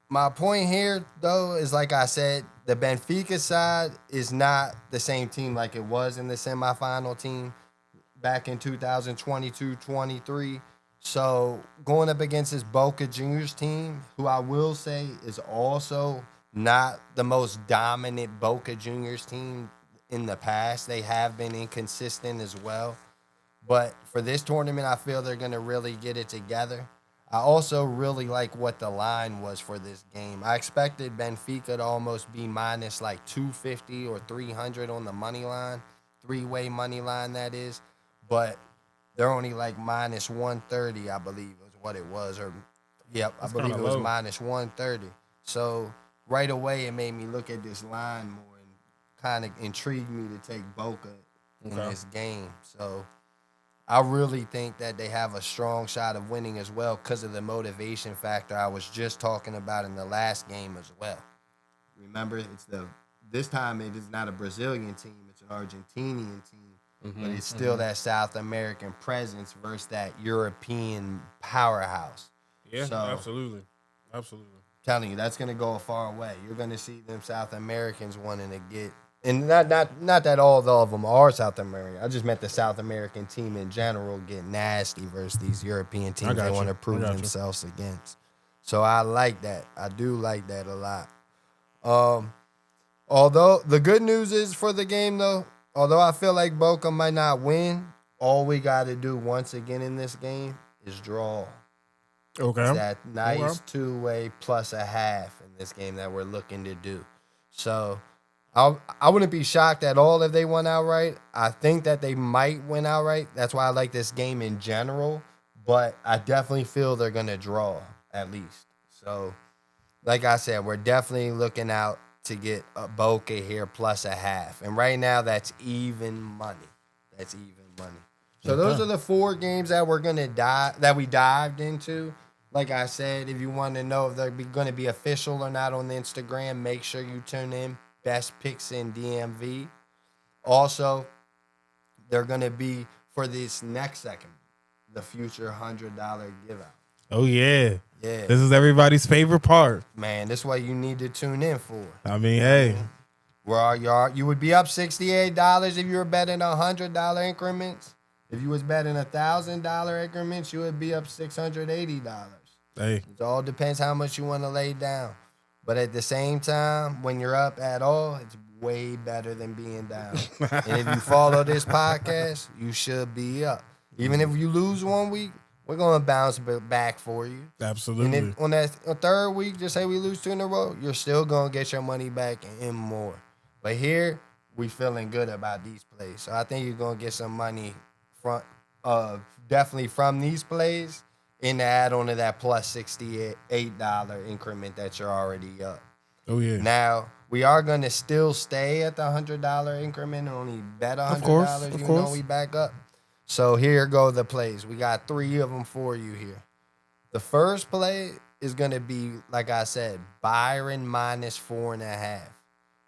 Speaker 1: my point here, though, is like I said, the Benfica side is not the same team like it was in the semifinal team back in 2022-23. So going up against this Boca Juniors team, who I will say is also not the most dominant Boca Juniors team in the past. They have been inconsistent as well. But for this tournament, I feel they're going to really get it together. I also really like what the line was for this game. I expected Benfica to almost be minus like 250 or 300 on the money line, three-way money line, that is. But They're only like minus 130, I believe is what it was. Or, yep, I believe
Speaker 2: kinda
Speaker 1: it was
Speaker 2: low.
Speaker 1: minus 130. So right away, it made me look at this line more and kind of intrigued me to take Boca in
Speaker 2: Okay.
Speaker 1: this game. So I really think that they have a strong shot of winning as well because of the motivation factor I was just talking about in the last game as well. Remember, this time it is not a Brazilian team; it's an Argentinian team, but it's still that South American presence versus that European powerhouse.
Speaker 2: Yeah,
Speaker 1: So-
Speaker 2: absolutely.
Speaker 1: Telling you, that's gonna go a far way. You're gonna see them South Americans wanting to get, and not that all of them are South American. I just meant the South American team in general get nasty versus these European teams
Speaker 2: got
Speaker 1: they
Speaker 2: you.
Speaker 1: want to
Speaker 2: I
Speaker 1: prove
Speaker 2: got you.
Speaker 1: themselves against. So I like that. I do like that a lot. Although the good news is for the game though, although I feel like Boca might not win, all we got to do once again in this game is draw.
Speaker 2: Okay.
Speaker 1: It's that nice
Speaker 2: Okay.
Speaker 1: two-way plus a half in this game that we're looking to do. So I wouldn't be shocked at all if they won outright. I think that they might win outright. That's why I like this game in general. But I definitely feel they're going to draw at least. So, like I said, we're definitely looking out to get a Boca here plus a half. And right now, that's even money. That's even money. So those are the 4 games that we're gonna that we dived into. Like I said, if you want to know if they're going to be official or not on the Instagram, make sure you tune in. Best Picks in DMV. Also, they're going to be for this next segment, the future $100 giveout.
Speaker 2: Oh yeah.
Speaker 1: Yeah,
Speaker 2: This is everybody's favorite part.
Speaker 1: man, this is what you need to tune in for.
Speaker 2: I mean, hey.
Speaker 1: Where you would be up $68 if you were betting $100 increments. If you was betting $1,000 increments, you would be up $680.
Speaker 2: Hey.
Speaker 1: It all depends how much you want to lay down. But at the same time, when you're up at all, it's way better than being down. And if you follow this podcast, you should be up. Even if you lose one week, we're going to bounce back for you.
Speaker 2: Absolutely.
Speaker 1: And then on that third week, just say we lose 2 in a row, you're still going to get your money back and more. But here, we feeling good about these plays. So I think you're going to get some money definitely from these plays and to add on to that plus $68 increment that you're already up.
Speaker 2: Oh yeah.
Speaker 1: Now, we are going to still stay at the $100 increment and only bet $100
Speaker 2: course,
Speaker 1: even
Speaker 2: course.
Speaker 1: though we back up. So here go the plays. We got 3 of them for you here. The first play is going to be, like I said, Byron minus 4.5.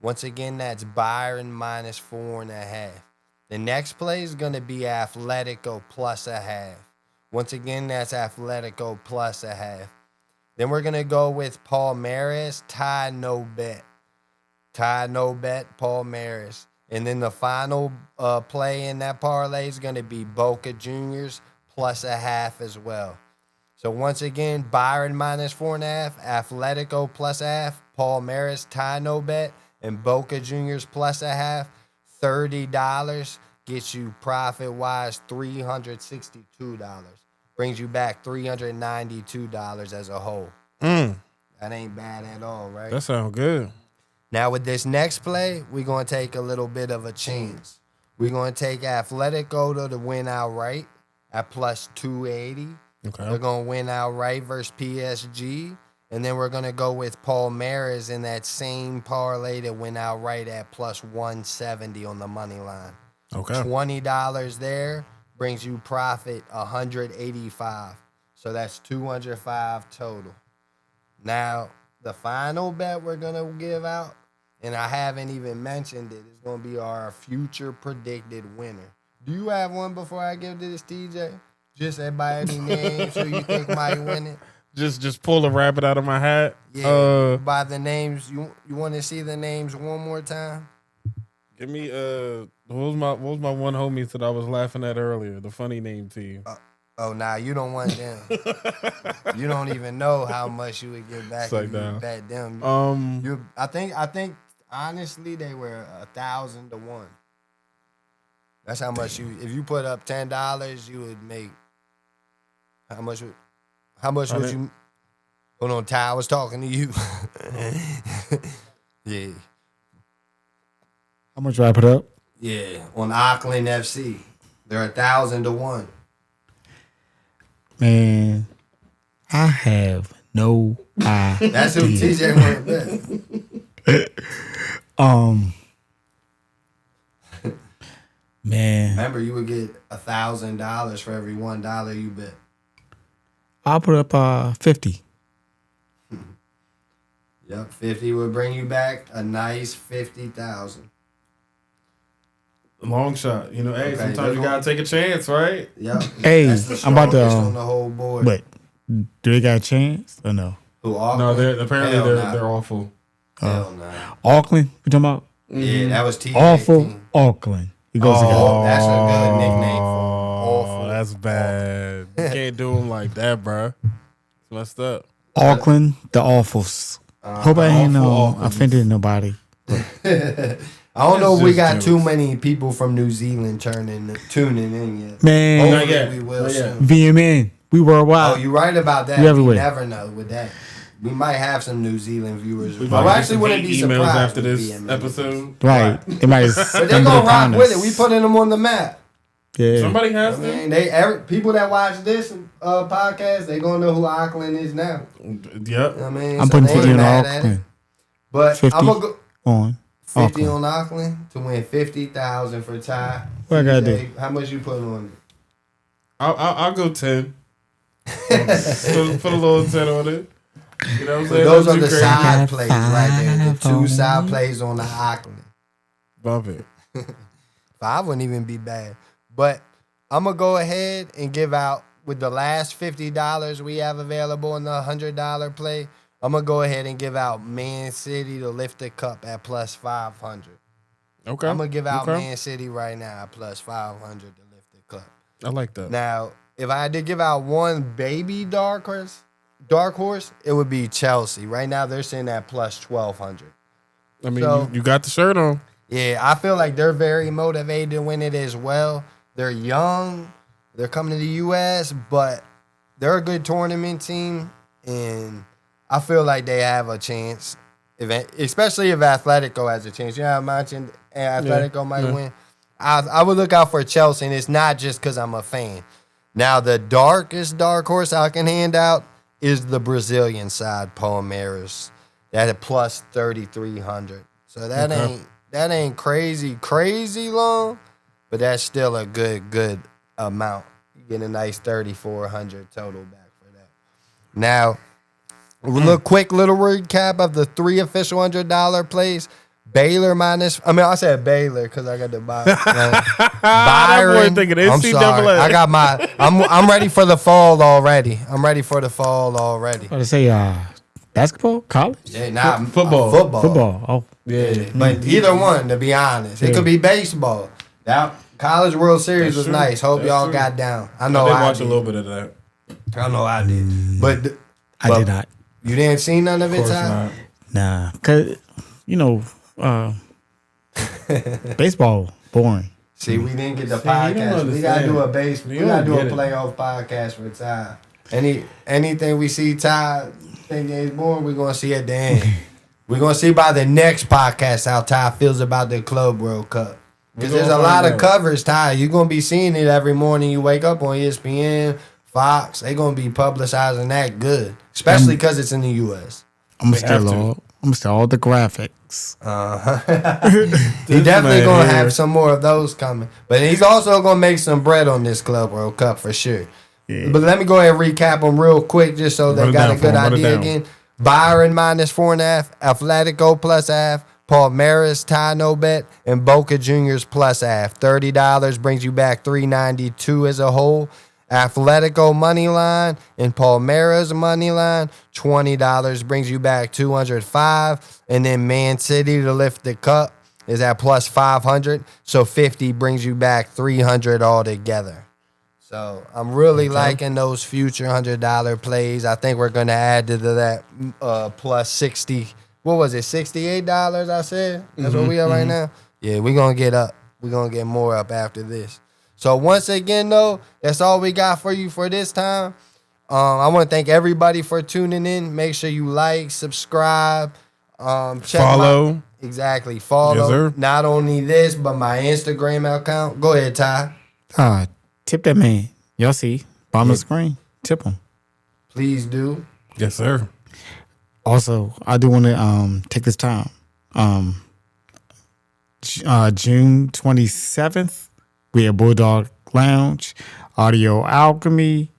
Speaker 1: Once again, that's Byron minus 4.5. The next play is going to be Atletico plus a half. Once again, that's Atletico plus a half. Then we're going to go with Palmeiras, tie no bet. Tie no bet, Palmeiras. And then the final play in that parlay is going to be Boca Juniors plus a half as well. So once again, Byron minus 4.5, Atletico plus a half, Palmeiras tie no bet, and Boca Juniors plus a half. $30 gets you profit-wise $362. Brings you back $392 as a whole. That ain't bad at all, right?
Speaker 2: That sounds good.
Speaker 1: Now with this next play, we're going to take a little bit of a chance. We're going to take Atletico to win outright at plus 280.
Speaker 2: Okay.
Speaker 1: They're going to win outright versus PSG. And then we're going to go with Palmeiras in that same parlay that went outright at plus 170 on the money line.
Speaker 2: Okay.
Speaker 1: $20 there brings you profit 185. So that's 205 total. Now, the final bet we're going to give out, and I haven't even mentioned it, is going to be our future predicted winner. Do you have one before I give this, TJ? Just by any name so you think might win it?
Speaker 2: Just pull a rabbit out of my hat.
Speaker 1: Yeah, by the names. You want to see the names one more time?
Speaker 2: Give me what was my one homie that I was laughing at earlier? The funny name team.
Speaker 1: Oh, nah, you don't want them. You don't even know how much you would get back
Speaker 2: Say
Speaker 1: if you
Speaker 2: down.
Speaker 1: bet them. I think honestly they were 1,000 to 1. That's how much if you put up $10, you would make how much would you? Hold on, Ty, I was talking to you. Yeah.
Speaker 3: How much wrap it up?
Speaker 1: Yeah, on Auckland FC, they're 1,000 to 1.
Speaker 3: Man, I have no idea.
Speaker 1: That's who TJ went with.
Speaker 3: Man,
Speaker 1: Remember, you would get $1,000 for every $1 you bet.
Speaker 3: I'll put up 50.
Speaker 1: Yep, 50 would bring you back a nice 50,000.
Speaker 2: Long shot. You know, hey,
Speaker 1: Okay,
Speaker 2: sometimes
Speaker 1: they're
Speaker 2: you gotta take a chance, right?
Speaker 1: Yep.
Speaker 3: Hey,
Speaker 1: That's the
Speaker 3: I'm about to,
Speaker 1: strongest on the whole board.
Speaker 3: But do they got a chance or no?
Speaker 1: Who, Auckland?
Speaker 2: No, they're apparently
Speaker 1: Hell
Speaker 2: they're
Speaker 1: nah.
Speaker 2: they're awful.
Speaker 1: Hell no.
Speaker 3: Auckland, you talking about?
Speaker 1: Yeah, that was TJ.
Speaker 3: Awful
Speaker 1: team.
Speaker 3: Auckland. He goes together.
Speaker 1: Oh, that's a good nickname for him. Awful.
Speaker 2: Oh, that's bad. You can't do them like that, bro. It's messed up.
Speaker 3: Auckland, the awfuls. Hope I ain't
Speaker 2: Awful Aucklands.
Speaker 3: offended nobody.
Speaker 1: I don't know if we
Speaker 2: just
Speaker 1: got
Speaker 2: jokes.
Speaker 1: too many people from New Zealand tuning in yet.
Speaker 3: Man,
Speaker 1: Hopefully
Speaker 2: yet.
Speaker 1: we will
Speaker 2: Not yet.
Speaker 1: soon.
Speaker 3: VMN, we
Speaker 1: Oh,
Speaker 3: worldwide.
Speaker 1: you're right about that.
Speaker 3: We
Speaker 1: We
Speaker 3: everywhere.
Speaker 1: never know with that. We might have some New Zealand viewers.
Speaker 2: We
Speaker 1: I
Speaker 2: might
Speaker 1: actually
Speaker 2: get
Speaker 1: wouldn't
Speaker 2: some
Speaker 1: be
Speaker 2: hate
Speaker 1: surprised
Speaker 2: emails after
Speaker 1: with
Speaker 2: this
Speaker 1: VMN.
Speaker 2: episode.
Speaker 3: Right. They might
Speaker 1: But they gonna rock with it. We putting them on the map.
Speaker 3: Yeah.
Speaker 2: Somebody has
Speaker 1: I
Speaker 2: to.
Speaker 1: mean, people that watch this podcast, they gonna know who Auckland is now.
Speaker 2: Yep.
Speaker 1: I mean,
Speaker 3: I'm
Speaker 1: so
Speaker 3: putting
Speaker 1: they
Speaker 3: 50
Speaker 1: ain't
Speaker 3: on
Speaker 1: mad at it.
Speaker 3: Auckland.
Speaker 1: But
Speaker 3: 50
Speaker 1: I'm gonna go
Speaker 3: on
Speaker 1: 50
Speaker 3: Auckland.
Speaker 1: on Auckland to win 50,000 for Ty.
Speaker 3: What I gotta
Speaker 1: TJ, how much you putting on it?
Speaker 2: I'll go 10. put a little 10 on it. You know what I'm saying?
Speaker 1: Those
Speaker 2: Nothing
Speaker 1: are the
Speaker 2: too crazy.
Speaker 1: side plays right there. The two side plays on the Auckland.
Speaker 2: Bump it.
Speaker 1: 5 wouldn't even be bad. But I'm going to go ahead and give out, with the last $50 we have available in the $100 play, I'm going to go ahead and give out Man City to lift the cup at plus 500.
Speaker 2: Okay.
Speaker 1: I'm going to give out
Speaker 2: Okay.
Speaker 1: Man City right now at plus 500 to lift the cup.
Speaker 2: I like that.
Speaker 1: Now, if I had to give out one baby dark horse, it would be Chelsea. Right now, they're sitting at plus 1,200.
Speaker 2: I mean,
Speaker 1: So-
Speaker 2: you got the shirt on.
Speaker 1: Yeah, I feel like they're very motivated to win it as well. They're young. They're coming to the U.S., but they're a good tournament team, and I feel like they have a chance, especially if Atletico has a chance. You know how much Atletico might win? I would look out for Chelsea, and it's not just because I'm a fan. Now, the darkest dark horse I can hand out is the Brazilian side, Palmeiras. That at plus 3,300. So that ain't crazy long, but that's still a good amount. You get a nice 3,400 total back for that. Now, a quick little recap of the 3 official $100 plays. Baylor I said Baylor because I got the Byron.
Speaker 2: That boy thinking
Speaker 1: I'm
Speaker 2: NCAA.
Speaker 1: sorry. I got I'm ready for the fall already.
Speaker 3: What to say? Basketball, college,
Speaker 1: Yeah, nah,
Speaker 2: Football.
Speaker 3: football. Oh,
Speaker 2: Yeah.
Speaker 1: But either one, to be honest. It could be baseball. That College World Series was
Speaker 2: true.
Speaker 1: nice. Hope
Speaker 2: That's
Speaker 1: y'all
Speaker 2: true.
Speaker 1: got down. I
Speaker 2: I
Speaker 1: know
Speaker 2: did
Speaker 1: I
Speaker 2: watch
Speaker 1: did.
Speaker 2: a little bit of that.
Speaker 1: I know I did. But
Speaker 3: I did not.
Speaker 1: You didn't see none of it,
Speaker 2: Of course
Speaker 1: Ty?
Speaker 2: not.
Speaker 3: Nah, cause baseball boring.
Speaker 1: See, we didn't get the
Speaker 2: See, you don't
Speaker 1: podcast. We gotta do a
Speaker 2: understand.
Speaker 1: we
Speaker 2: You
Speaker 1: gotta
Speaker 2: don't
Speaker 1: do a
Speaker 2: get it.
Speaker 1: playoff podcast for Ty. Anything we see Ty think is born, we're gonna see at the end. We're gonna see by the next podcast how Ty feels about the Club World Cup. Because
Speaker 2: We're
Speaker 1: there's a
Speaker 2: gonna
Speaker 1: lot
Speaker 2: find
Speaker 1: of
Speaker 2: out.
Speaker 1: coverage, Ty. You're gonna be seeing it every morning you wake up on ESPN, Fox. They're gonna be publicizing that good. Especially because it's in the US.
Speaker 3: I'm gonna
Speaker 2: have
Speaker 3: steal
Speaker 2: to.
Speaker 3: all. I'm gonna steal all the graphics.
Speaker 1: He definitely
Speaker 2: man
Speaker 1: gonna
Speaker 2: here.
Speaker 1: have some more of those coming. But he's also gonna make some bread on this Club World Cup for sure.
Speaker 3: Yeah.
Speaker 1: But let me go ahead and recap them real quick just so they
Speaker 2: Run it
Speaker 1: got
Speaker 2: down
Speaker 1: a good
Speaker 2: for 'em, run it
Speaker 1: idea
Speaker 2: down.
Speaker 1: again. Byron minus 4.5, Atletico plus half, Palmeiras tie no bet, and Boca Juniors plus half. $30 brings you back $392 as a whole. Atletico money line and Palmeiras money line, $20 brings you back $205. And then Man City to lift the cup is at plus 500. So 50 brings you back 300 altogether. So I'm really liking those future $100 plays. I think we're gonna add to that plus 60. What was it? $68? I said that's what we are right now. Yeah, we're gonna get up. We're gonna get more up after this. So once again, though, that's all we got for you for this time. I want to thank everybody for tuning in. Make sure you like, subscribe, check
Speaker 2: Follow.
Speaker 1: Exactly, follow.
Speaker 2: Yes, sir.
Speaker 1: Not only this, but my Instagram account. Go ahead, Ty.
Speaker 3: Tip that man. Y'all see bottom of the screen. tip them.
Speaker 1: Please do.
Speaker 2: Yes, sir.
Speaker 3: Also, I do want to take this time. June 27th, we at Bulldog Lounge, Audio Alchemy.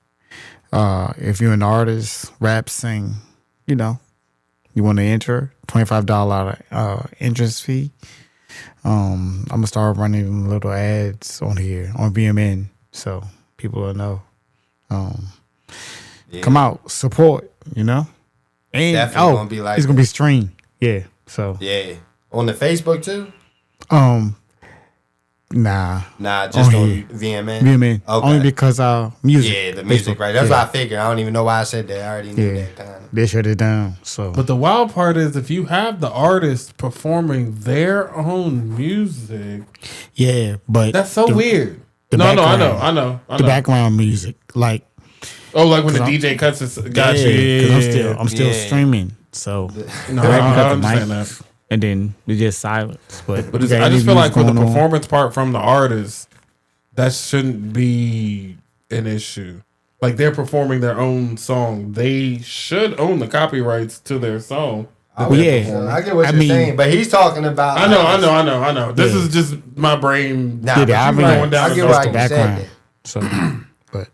Speaker 3: If you're an artist, rap, sing, you want to enter, $25 entrance fee. I'm gonna start running little ads on here on VMN, so people will know. Come out, support, And
Speaker 1: Definitely gonna be like
Speaker 3: it's gonna be streamed. Yeah. So
Speaker 1: Yeah. On the Facebook too?
Speaker 3: nah.
Speaker 1: Nah, just
Speaker 3: On
Speaker 1: on
Speaker 3: here.
Speaker 1: VMN.
Speaker 3: VMN.
Speaker 1: Okay.
Speaker 3: Only because music.
Speaker 1: Yeah, the music,
Speaker 3: Facebook.
Speaker 1: right? That's
Speaker 3: Yeah.
Speaker 1: what I figured. I don't even know why I said that. I already knew
Speaker 3: Yeah.
Speaker 1: that kind of.
Speaker 3: They shut it down. So
Speaker 2: But the wild part is if you have the artist performing their own music,
Speaker 3: yeah, but
Speaker 2: that's so weird.
Speaker 3: the
Speaker 2: No, I
Speaker 3: background-
Speaker 2: know.
Speaker 3: the background music, like
Speaker 2: Oh, like when the
Speaker 3: 'cause I'm-
Speaker 2: DJ cuts his. Got you.
Speaker 3: yeah, 'cause
Speaker 2: Yeah,
Speaker 3: I'm still
Speaker 1: Yeah.
Speaker 3: streaming. So
Speaker 2: No,
Speaker 3: I haven't
Speaker 2: I
Speaker 3: got the
Speaker 2: understand
Speaker 3: mic,
Speaker 2: that.
Speaker 3: and then it's just silence. But
Speaker 2: But
Speaker 3: you got
Speaker 2: I just feel
Speaker 3: interviews
Speaker 2: like with the
Speaker 3: going on.
Speaker 2: performance part from the artist, that shouldn't be an issue. Like they're performing their own song, they should own the copyrights to their song.
Speaker 1: I
Speaker 3: Well, yeah.
Speaker 1: So I get what
Speaker 3: I
Speaker 1: you're
Speaker 3: mean-
Speaker 1: saying, but he's talking about.
Speaker 2: I know. This
Speaker 3: Yeah.
Speaker 2: is just my brain.
Speaker 1: Nah,
Speaker 3: Yeah,
Speaker 1: but
Speaker 3: I
Speaker 1: you
Speaker 3: mean,
Speaker 1: right.
Speaker 2: going down
Speaker 1: I
Speaker 2: the
Speaker 1: get
Speaker 2: dark
Speaker 1: why you said
Speaker 3: background.
Speaker 1: that.
Speaker 3: So, but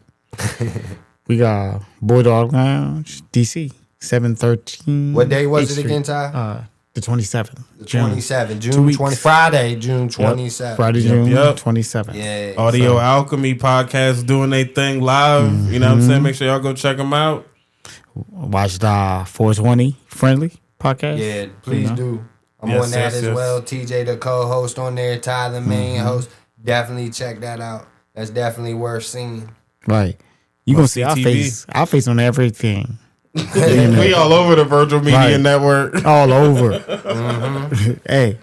Speaker 3: we got Bulldog Lounge, DC, 713.
Speaker 1: What day was
Speaker 3: 8th
Speaker 1: it
Speaker 3: Street.
Speaker 1: again, Ty?
Speaker 3: The 27th.
Speaker 1: The
Speaker 3: June.
Speaker 1: 27th,
Speaker 3: 2
Speaker 1: June
Speaker 3: weeks.
Speaker 1: 20, Friday, June
Speaker 3: Yep.
Speaker 1: 27th.
Speaker 3: Friday, June
Speaker 2: Yep.
Speaker 3: 27th.
Speaker 1: Yeah.
Speaker 2: Audio Alchemy podcast doing their thing live. You know what I'm saying? Make sure y'all go check them out.
Speaker 3: Watch the 420 Friendly podcast.
Speaker 1: Yeah, please do. I'm
Speaker 2: Yes,
Speaker 1: on that
Speaker 2: yes,
Speaker 1: as
Speaker 2: yes.
Speaker 1: well. TJ, the co-host on there. Ty, the main host. Definitely check that out. That's definitely worth seeing.
Speaker 3: Right. You
Speaker 2: On
Speaker 3: gonna see
Speaker 2: CTV.
Speaker 3: our face on everything.
Speaker 2: We all over the Virtual Media
Speaker 3: Right.
Speaker 2: Network.
Speaker 3: All over. Hey,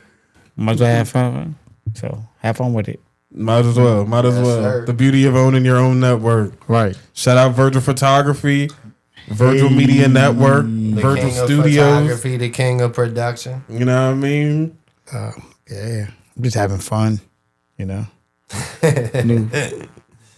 Speaker 3: might as well have fun. So have fun with it.
Speaker 2: Might as well.
Speaker 1: Yes, sir.
Speaker 2: The beauty of owning your own network.
Speaker 3: Right.
Speaker 2: Shout out Virtual Photography, Virtual Media Network,
Speaker 1: The
Speaker 2: Virtual
Speaker 1: king of
Speaker 2: Studios.
Speaker 1: photography, the king of production.
Speaker 2: You know what I mean?
Speaker 3: Yeah. I'm just having fun. New,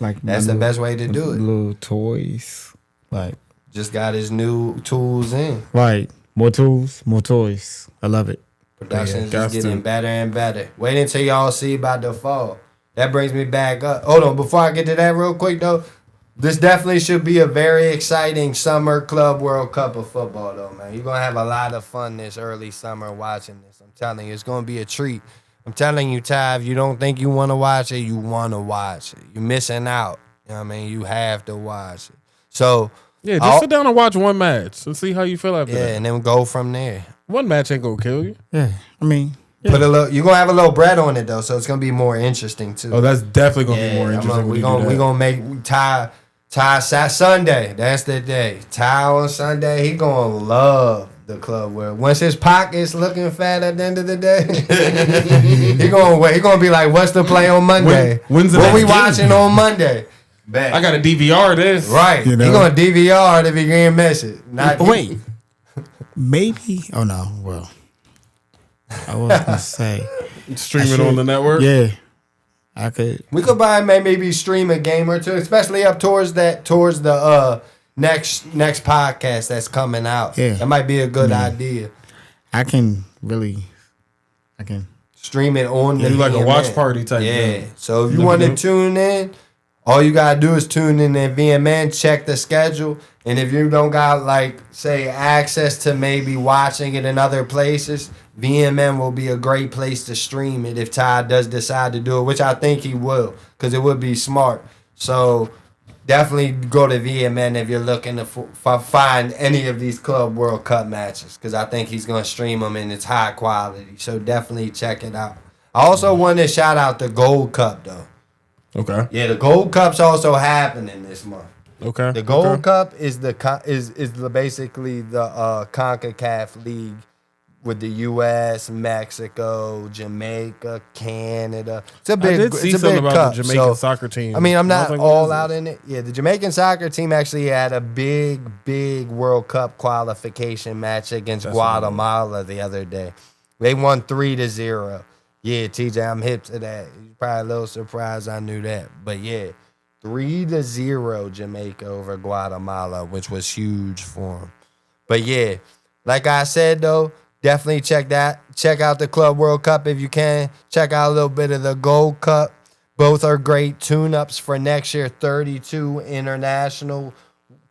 Speaker 3: like
Speaker 1: That's
Speaker 3: my
Speaker 1: the best way to do it.
Speaker 3: Little toys. Like
Speaker 1: Just got his new tools in.
Speaker 3: right. More tools, more toys. I love it.
Speaker 1: Production is
Speaker 2: got
Speaker 1: just getting
Speaker 2: to.
Speaker 1: better and better. Wait until y'all see about the fall. That brings me back up. Hold on, before I get to that real quick though, this definitely should be a very exciting summer Club World Cup of football though, man. You're gonna have a lot of fun this early summer watching this. I'm telling you, it's gonna be a treat. I'm telling you, Ty, if you don't think you wanna watch it, you wanna watch it. You're missing out. You know what I mean? You have to watch it. So
Speaker 2: Yeah, just
Speaker 1: I'll-
Speaker 2: sit down and watch one match and see how you feel after
Speaker 1: yeah,
Speaker 2: that.
Speaker 1: and then go from there.
Speaker 2: One match ain't gonna kill you.
Speaker 3: Yeah. I mean,
Speaker 1: Put a little. You're gonna have a little bread on it though, so it's gonna be more interesting too.
Speaker 2: Oh, that's definitely gonna be more interesting.
Speaker 1: We
Speaker 2: when you do
Speaker 1: gonna
Speaker 2: that.
Speaker 1: make Ty Sunday. That's the day. Ty on Sunday. He gonna love the Club World. Once his pockets looking fat at the end of the day, he gonna wait. He gonna be like, "What's the play on Monday?
Speaker 2: when's the
Speaker 1: what
Speaker 2: next
Speaker 1: we
Speaker 2: game?"
Speaker 1: watching on Monday?" Bet.
Speaker 2: I got to DVR this.
Speaker 1: right.
Speaker 3: You know?
Speaker 1: He gonna DVR it if he can't miss it. Not
Speaker 3: wait. Maybe. Oh no. Well, I was gonna say.
Speaker 2: Stream
Speaker 3: I
Speaker 2: it on
Speaker 3: should-
Speaker 2: the network.
Speaker 3: Yeah. I could.
Speaker 1: We could buy maybe stream a game or two, especially up towards the next podcast that's coming out.
Speaker 3: Yeah.
Speaker 1: That might be a good idea.
Speaker 3: I can really. I can.
Speaker 1: Stream it on the
Speaker 2: Do like a
Speaker 1: VMN.
Speaker 2: watch party type
Speaker 1: Yeah.
Speaker 2: thing.
Speaker 1: So if you
Speaker 2: Look
Speaker 1: want
Speaker 2: at
Speaker 1: to
Speaker 2: them.
Speaker 1: tune in, all you gotta do is tune in at VMN, check the schedule, and if you don't got say access to maybe watching it in other places, VMN will be a great place to stream it if Ty does decide to do it, which I think he will, because it would be smart. So definitely go to VMN if you're looking to find any of these Club World Cup matches, because I think he's going to stream them and it's high quality. So definitely check it out. I also want to shout out the Gold Cup, though.
Speaker 2: Okay.
Speaker 1: Yeah, the Gold Cup's also happening this month.
Speaker 2: Okay.
Speaker 1: The Gold
Speaker 2: Okay.
Speaker 1: Cup is basically the CONCACAF league with the U.S., Mexico, Jamaica, Canada. It's a big,
Speaker 2: I did see
Speaker 1: it's a
Speaker 2: something
Speaker 1: big
Speaker 2: about
Speaker 1: cup.
Speaker 2: the Jamaican
Speaker 1: So,
Speaker 2: soccer team.
Speaker 1: I mean, I'm
Speaker 2: I was
Speaker 1: not
Speaker 2: like, what
Speaker 1: all
Speaker 2: is
Speaker 1: out
Speaker 2: this?
Speaker 1: in it. Yeah, the Jamaican soccer team actually had a big World Cup qualification match against
Speaker 2: That's what it
Speaker 1: Guatemala the other day. They won 3-0. Yeah, TJ, I'm hip to that. You're probably a little surprised I knew that. But yeah, 3-0 Jamaica over Guatemala, which was huge for them. But yeah, like I said though, definitely check out the Club World Cup if you can. Check out a little bit of the Gold Cup. Both are great tune-ups for next year, 32 International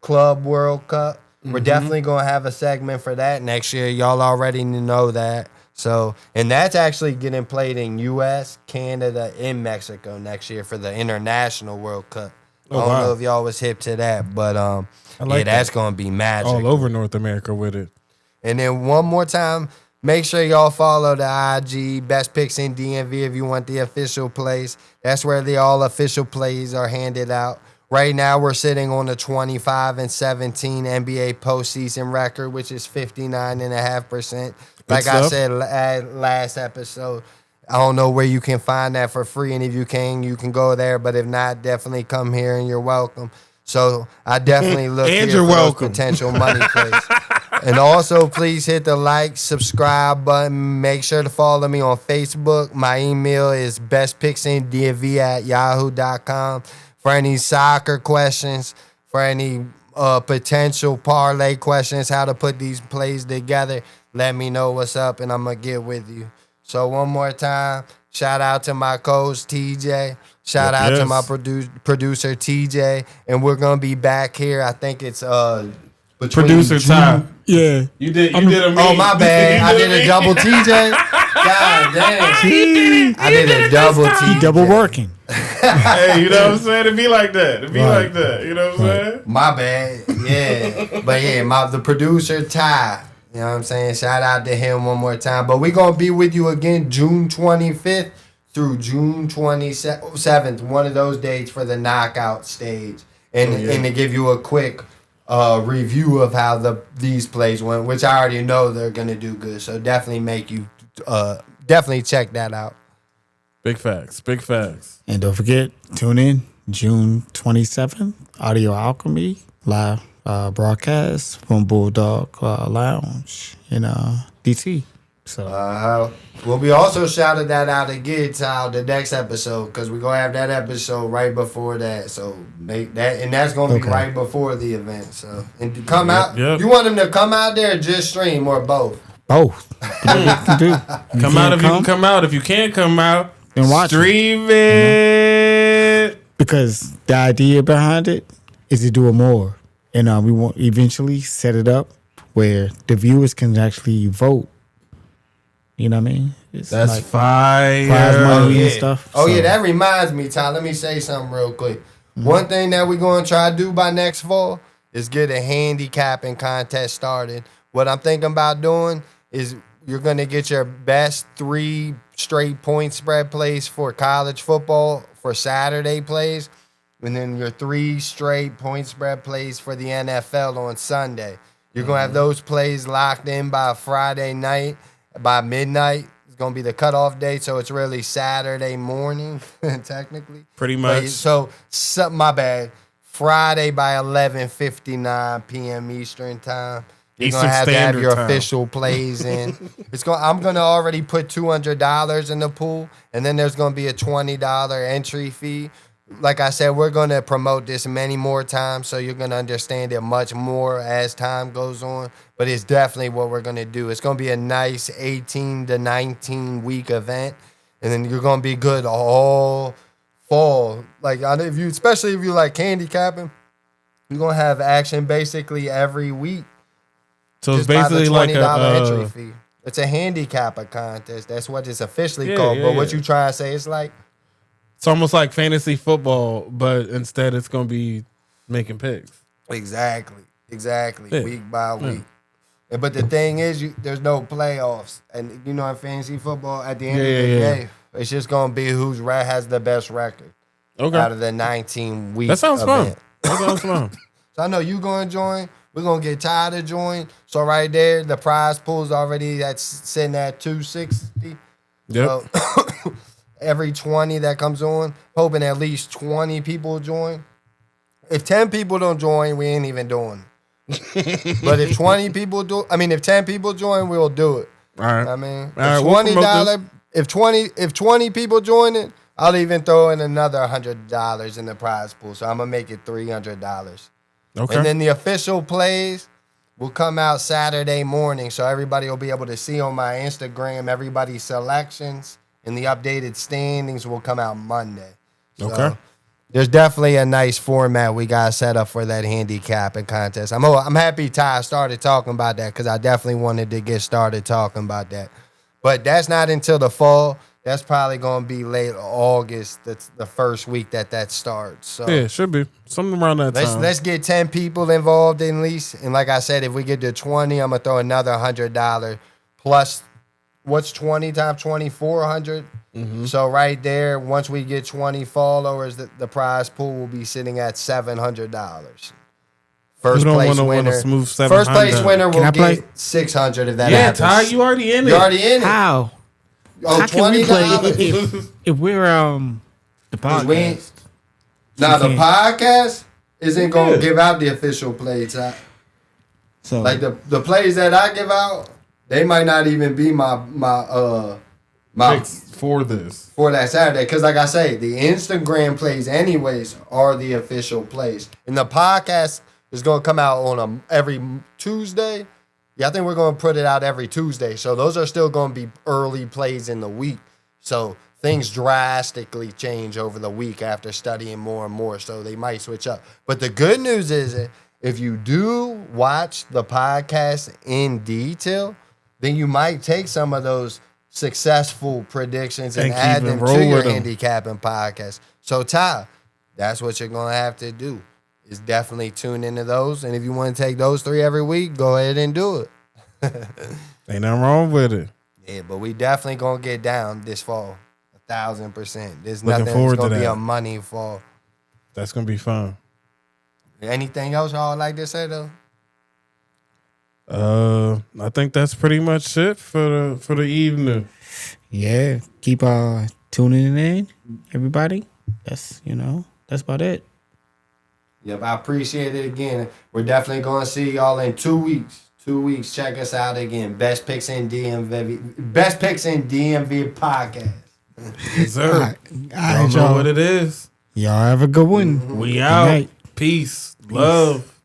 Speaker 1: Club World Cup. We're definitely going to have a segment for that next year. Y'all already know that. So, and that's actually getting played in U.S., Canada, and Mexico next year for the International World Cup. I don't know if y'all was hip to that, but that's going to be magic.
Speaker 2: All over North America with it.
Speaker 1: And then one more time, make sure y'all follow the IG, Best Picks in DMV if you want the official plays. That's where the all official plays are handed out. Right now, we're sitting on a 25-17 NBA postseason record, which is 59.5%. Like I said last episode, I don't know where you can find that for free, and if you can go there. But if not, definitely come here, and you're welcome. So I definitely look
Speaker 2: and
Speaker 1: here
Speaker 2: you're
Speaker 1: for
Speaker 2: welcome.
Speaker 1: those potential money plays. And also, please hit the like, subscribe button. Make sure to follow me on Facebook. My email is bestpicksindmv@yahoo.com. For any soccer questions, for any potential parlay questions, how to put these plays together, let me know what's up, and I'm going to get with you. So one more time, shout out to my coach, TJ. Shout out to my producer, TJ. And we're going to be back here. I think it's
Speaker 2: Producer time.
Speaker 3: Yeah.
Speaker 2: You did a meeting.
Speaker 1: Oh, my bad. I did a double TJ. God damn. I did a double TJ.
Speaker 3: He double working.
Speaker 2: Hey, you know what I'm saying? It be like that. You know what I'm saying?
Speaker 1: My bad. Yeah. But yeah, the producer, Ty. You know what I'm saying? Shout out to him one more time. But we're going to be with you again June 25th through June 27th. One of those dates for the knockout stage. And to give you a quick review of how these plays went, which I already know they're going to do good. So definitely definitely check that out.
Speaker 2: Big facts. Big facts.
Speaker 3: And don't forget, tune in June 27th, Audio Alchemy, live broadcast from Bulldog Lounge in DC. So
Speaker 1: we'll be also shouted that out again to the next episode, because we're going to have that episode right before that. So make that, and that's going to be right before the event. So, and to come out, you want them to come out there or just stream, or both?
Speaker 3: Both.
Speaker 2: Come out if you can come out. If you can't come out,
Speaker 3: then watch
Speaker 2: stream it.
Speaker 3: Because the idea behind it is to do it more. And we want eventually set it up where the viewers can actually vote. You know what I mean? It's
Speaker 2: That's
Speaker 3: like
Speaker 2: fire.
Speaker 3: prize money and stuff.
Speaker 1: Oh,
Speaker 3: So,
Speaker 1: yeah, that reminds me, Ty. Let me say something real quick. One thing that we're going to try to do by next fall is get a handicapping contest started. What I'm thinking about doing is you're going to get your best 3 straight point spread plays for college football for Saturday plays, and then your 3 straight point spread plays for the NFL on Sunday. You're going to have those plays locked in by Friday night, by midnight. It's going to be the cutoff date, so it's really Saturday morning, technically.
Speaker 2: Pretty much.
Speaker 1: So my bad. Friday by 11:59 p.m. Eastern time. You're going to have your official plays in. I'm going to already put $200 in the pool, and then there's going to be a $20 entry fee. Like I said, we're going to promote this many more times, so you're going to understand it much more as time goes on. But it's definitely what we're going to do. It's going to be a nice 18 to 19 week event, and then you're going to be good all fall. Like, especially if you like handicapping, you're going to have action basically every week.
Speaker 2: So it's
Speaker 1: Just by the
Speaker 2: basically like
Speaker 1: $20
Speaker 2: a
Speaker 1: entry fee. It's a handicapper contest. That's what it's officially called. But what you trying to say is like,
Speaker 2: it's almost like fantasy football, but instead it's gonna be making picks.
Speaker 1: exactly,
Speaker 2: Yeah.
Speaker 1: week by week. But the thing is, there's no playoffs, and in fantasy football, at the end of the day, it's just gonna be who's has the best record out of the 19 weeks.
Speaker 2: That sounds
Speaker 1: event.
Speaker 2: fun. That sounds fun.
Speaker 1: So I know you gonna join. We're gonna get Ty to join. So right there, the prize pool's already sitting at $260.
Speaker 2: Yep.
Speaker 1: So every 20 that comes on, hoping at least 20 people join. If 10 people don't join, we ain't even doing it. But if 20 people if 10 people join, we'll do it.
Speaker 2: All right.
Speaker 1: I mean,
Speaker 2: All right,
Speaker 1: if
Speaker 2: we'll
Speaker 1: $20, if 20 people join it, I'll even throw in another $100 in the prize pool. So I'm going to make it $300.
Speaker 2: Okay.
Speaker 1: And then the official plays will come out Saturday morning. So everybody will be able to see on my Instagram everybody's selections. And the updated standings will come out Monday. So
Speaker 2: Okay.
Speaker 1: there's definitely a nice format we got set up for that handicapping contest. I'm happy Ty started talking about that because I definitely wanted to get started talking about that. But that's not until the fall. That's probably going to be late August. That's the first week that starts. So
Speaker 2: Yeah, it should be something around that time.
Speaker 1: let's get 10 people involved at least. And like I said, if we get to 20, I'm going to throw another $100 plus. What's 20 times 20? 400. So right there, once we get 20 followers, the prize pool will be sitting at $700. First
Speaker 2: don't
Speaker 1: place
Speaker 2: wanna win a
Speaker 1: winner.
Speaker 2: smooth
Speaker 1: First place
Speaker 2: 700.
Speaker 1: winner
Speaker 3: Can
Speaker 1: will
Speaker 3: I play?
Speaker 1: get 600 if that
Speaker 2: yeah,
Speaker 1: happens.
Speaker 2: Ty, you already in it.
Speaker 1: You already in it.
Speaker 3: How?
Speaker 1: Oh,
Speaker 3: How can we play
Speaker 1: $20.
Speaker 3: if we're the podcast?
Speaker 1: Now the
Speaker 3: can't.
Speaker 1: podcast isn't gonna
Speaker 2: Yeah.
Speaker 1: give out the official plays.
Speaker 3: So
Speaker 1: Like the plays that I give out, they might not even be my
Speaker 2: Picks for this.
Speaker 1: for that Saturday. Because like I say, the Instagram plays anyways are the official plays, and the podcast is gonna come out on every Tuesday. Yeah, I think we're gonna put it out every Tuesday. So those are still gonna be early plays in the week. So things drastically change over the week after studying more and more. So they might switch up. But the good news is if you do watch the podcast in detail, then you might take some of those successful predictions and
Speaker 2: And
Speaker 1: add
Speaker 2: keep
Speaker 1: them
Speaker 2: it roll
Speaker 1: to your
Speaker 2: with 'em.
Speaker 1: handicapping podcast. So Ty, that's what you're gonna have to do. Is definitely tune into those. And if you want to take those 3 every week, go ahead and do it.
Speaker 2: Ain't nothing wrong with it.
Speaker 1: Yeah, but we definitely gonna get down this fall. 1,000%. There's
Speaker 2: Looking
Speaker 1: nothing that's
Speaker 2: forward to
Speaker 1: gonna be
Speaker 2: that.
Speaker 1: a money fall.
Speaker 2: That's gonna be fun.
Speaker 1: Anything else y'all like to say though?
Speaker 2: I think that's pretty much it for the evening.
Speaker 3: yeah, keep tuning in, everybody. That's that's about it.
Speaker 1: Yep, I appreciate it again. We're definitely gonna see y'all in 2 weeks. 2 weeks. Check us out again. Best Picks in DMV podcast.
Speaker 2: Yes, sir.
Speaker 3: All right,
Speaker 2: I don't know what it is.
Speaker 3: Y'all have a good one.
Speaker 2: We
Speaker 3: Good
Speaker 2: out.
Speaker 3: night.
Speaker 2: Peace. Love.